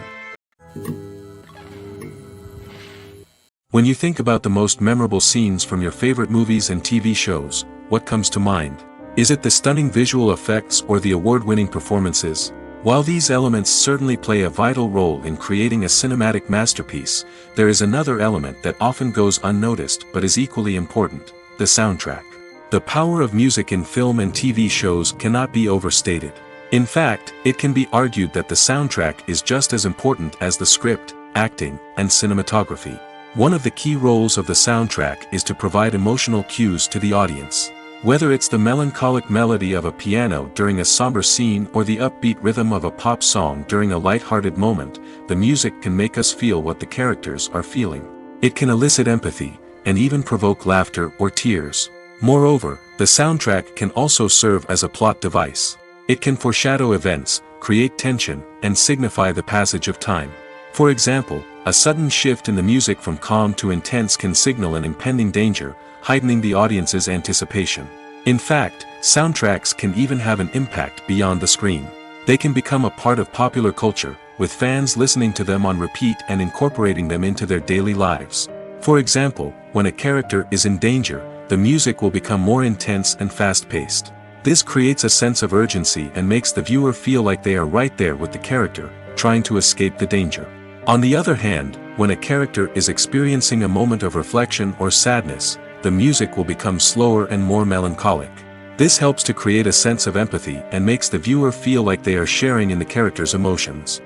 When you think about the most memorable scenes from your favorite movies and TV shows, what comes to mind? Is it the stunning visual effects or the award-winning performances? While these elements certainly play a vital role in creating a cinematic masterpiece, there is another element that often goes unnoticed but is equally important: the soundtrack. The power of music in film and TV shows cannot be overstated. In fact, it can be argued that the soundtrack is just as important as the script, acting, and cinematography. One of the key roles of the soundtrack is to provide emotional cues to the audience. Whether it's the melancholic melody of a piano during a somber scene or the upbeat rhythm of a pop song during a light-hearted moment, the music can make us feel what the characters are feeling. It can elicit empathy, and even provoke laughter or tears. Moreover, the soundtrack can also serve as a plot device. It can foreshadow events, create tension, and signify the passage of time. For example, a sudden shift in the music from calm to intense can signal an impending danger, heightening the audience's anticipation. In fact, soundtracks can even have an impact beyond the screen. They can become a part of popular culture, with fans listening to them on repeat and incorporating them into their daily lives. For example, when a character is in danger, the music will become more intense and fast-paced. This creates a sense of urgency and makes the viewer feel like they are right there with the character, trying to escape the danger. On the other hand, when a character is experiencing a moment of reflection or sadness, the music will become slower and more melancholic. This helps to create a sense of empathy and makes the viewer feel like they are sharing in the character's emotions.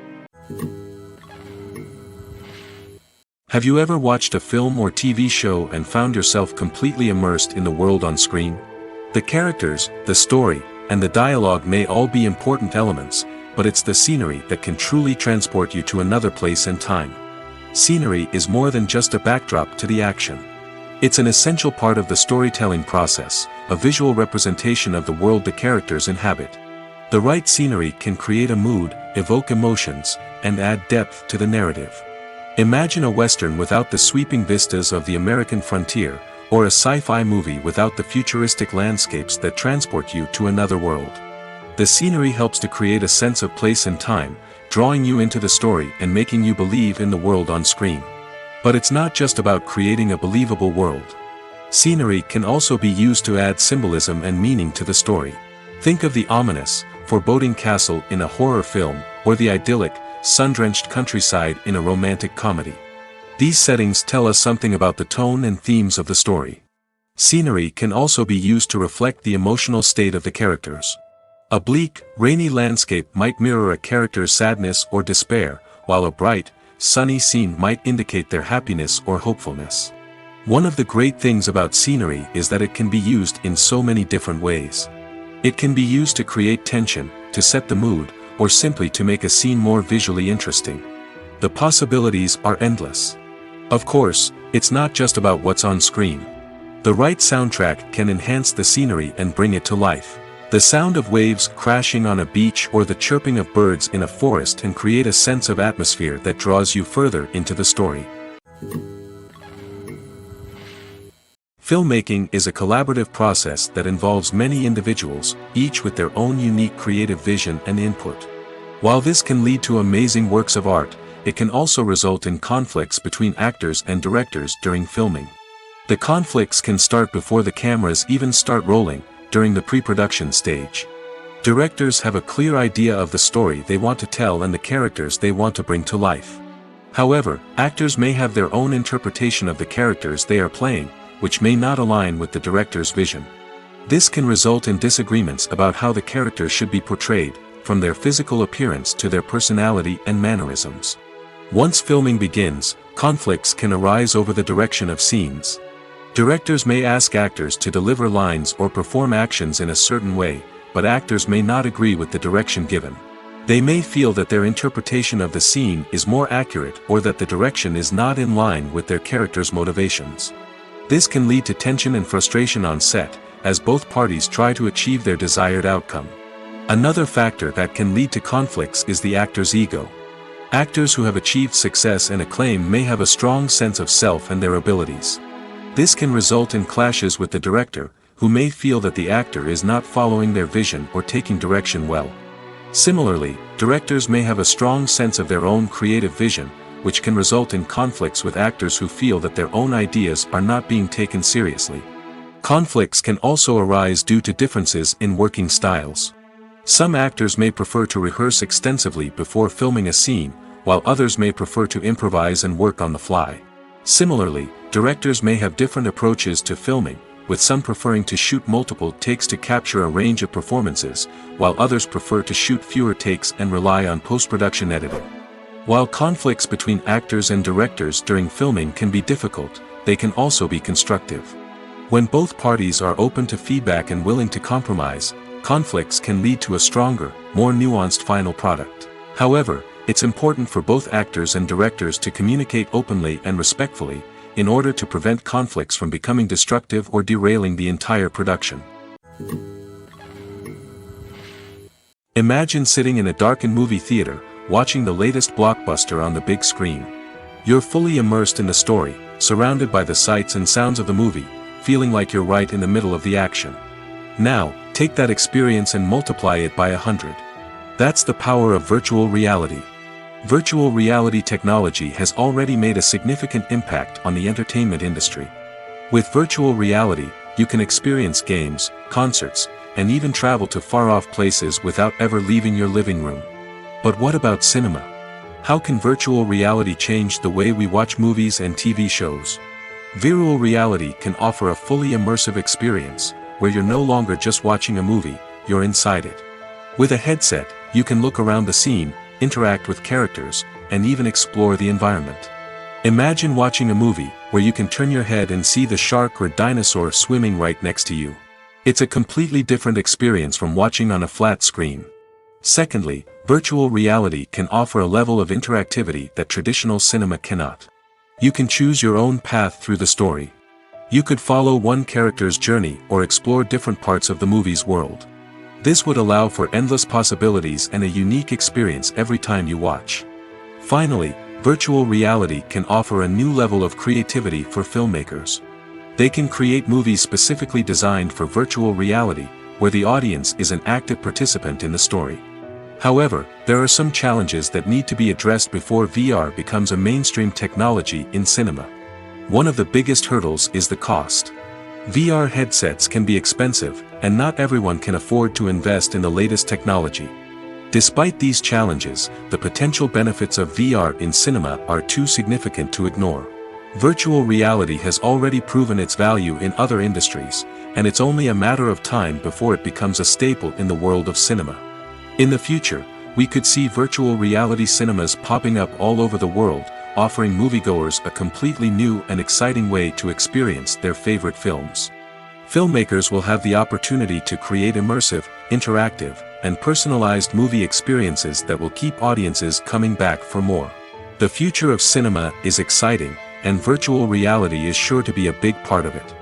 Have you ever watched a film or TV show and found yourself completely immersed in the world on screen? The characters, the story, and the dialogue may all be important elements, but it's the scenery that can truly transport you to another place and time. Scenery is more than just a backdrop to the action. It's an essential part of the storytelling process, a visual representation of the world the characters inhabit. The right scenery can create a mood, evoke emotions, and add depth to the narrative. Imagine a Western without the sweeping vistas of the American frontier, or a sci-fi movie without the futuristic landscapes that transport you to another world. The scenery helps to create a sense of place and time, drawing you into the story and making you believe in the world on screen. But it's not just about creating a believable world. Scenery can also be used to add symbolism and meaning to the story. Think of the ominous, foreboding castle in a horror film, or the idyllic, sun-drenched countryside in a romantic comedy. These settings tell us something about the tone and themes of the story. Scenery can also be used to reflect the emotional state of the characters. A bleak, rainy landscape might mirror a character's sadness or despair, while a bright, sunny scene might indicate their happiness or hopefulness. One of the great things about scenery is that it can be used in so many different ways. It can be used to create tension, to set the mood, or simply to make a scene more visually interesting. The possibilities are endless. Of course, it's not just about what's on screen. The right soundtrack can enhance the scenery and bring it to life. The sound of waves crashing on a beach or the chirping of birds in a forest can create a sense of atmosphere that draws you further into the story. Filmmaking is a collaborative process that involves many individuals, each with their own unique creative vision and input. While this can lead to amazing works of art, it can also result in conflicts between actors and directors during filming. The conflicts can start before the cameras even start rolling, during the pre-production stage. Directors have a clear idea of the story they want to tell and the characters they want to bring to life. However, actors may have their own interpretation of the characters they are playing, which may not align with the director's vision. This can result in disagreements about how the characters should be portrayed, from their physical appearance to their personality and mannerisms. Once filming begins, conflicts can arise over the direction of scenes. Directors may ask actors to deliver lines or perform actions in a certain way, but actors may not agree with the direction given. They may feel that their interpretation of the scene is more accurate or that the direction is not in line with their character's motivations. This can lead to tension and frustration on set, as both parties try to achieve their desired outcome. Another factor that can lead to conflicts is the actor's ego. Actors who have achieved success and acclaim may have a strong sense of self and their abilities. This can result in clashes with the director, who may feel that the actor is not following their vision or taking direction well. Similarly, directors may have a strong sense of their own creative vision, which can result in conflicts with actors who feel that their own ideas are not being taken seriously. Conflicts can also arise due to differences in working styles. Some actors may prefer to rehearse extensively before filming a scene, while others may prefer to improvise and work on the fly. Similarly, directors may have different approaches to filming, with some preferring to shoot multiple takes to capture a range of performances, while others prefer to shoot fewer takes and rely on post-production editing. While conflicts between actors and directors during filming can be difficult, they can also be constructive. When both parties are open to feedback and willing to compromise, conflicts can lead to a stronger, more nuanced final product. However, it's important for both actors and directors to communicate openly and respectfully, in order to prevent conflicts from becoming destructive or derailing the entire production. Imagine sitting in a darkened movie theater, watching the latest blockbuster on the big screen. You're fully immersed in the story, surrounded by the sights and sounds of the movie, feeling like you're right in the middle of the action. Now, take that experience and multiply it by 100. That's the power of virtual reality. Virtual reality technology has already made a significant impact on the entertainment industry. With virtual reality, you can experience games, concerts, and even travel to far-off places without ever leaving your living room. But what about cinema? How can virtual reality change the way we watch movies and TV shows? Virtual reality can offer a fully immersive experience, where you're no longer just watching a movie, you're inside it. With a headset, you can look around the scene, interact with characters, and even explore the environment. Imagine watching a movie where you can turn your head and see the shark or dinosaur swimming right next to you. It's a completely different experience from watching on a flat screen. Secondly, virtual reality can offer a level of interactivity that traditional cinema cannot. You can choose your own path through the story. You could follow one character's journey or explore different parts of the movie's world. This would allow for endless possibilities and a unique experience every time you watch. Finally, virtual reality can offer a new level of creativity for filmmakers. They can create movies specifically designed for virtual reality, where the audience is an active participant in the story. However, there are some challenges that need to be addressed before VR becomes a mainstream technology in cinema. One of the biggest hurdles is the cost. VR headsets can be expensive, and not everyone can afford to invest in the latest technology. Despite these challenges, the potential benefits of VR in cinema are too significant to ignore. Virtual reality has already proven its value in other industries, and it's only a matter of time before it becomes a staple in the world of cinema. In the future, we could see virtual reality cinemas popping up all over the world, offering moviegoers a completely new and exciting way to experience their favorite films. Filmmakers will have the opportunity to create immersive, interactive, and personalized movie experiences that will keep audiences coming back for more. The future of cinema is exciting, and virtual reality is sure to be a big part of it.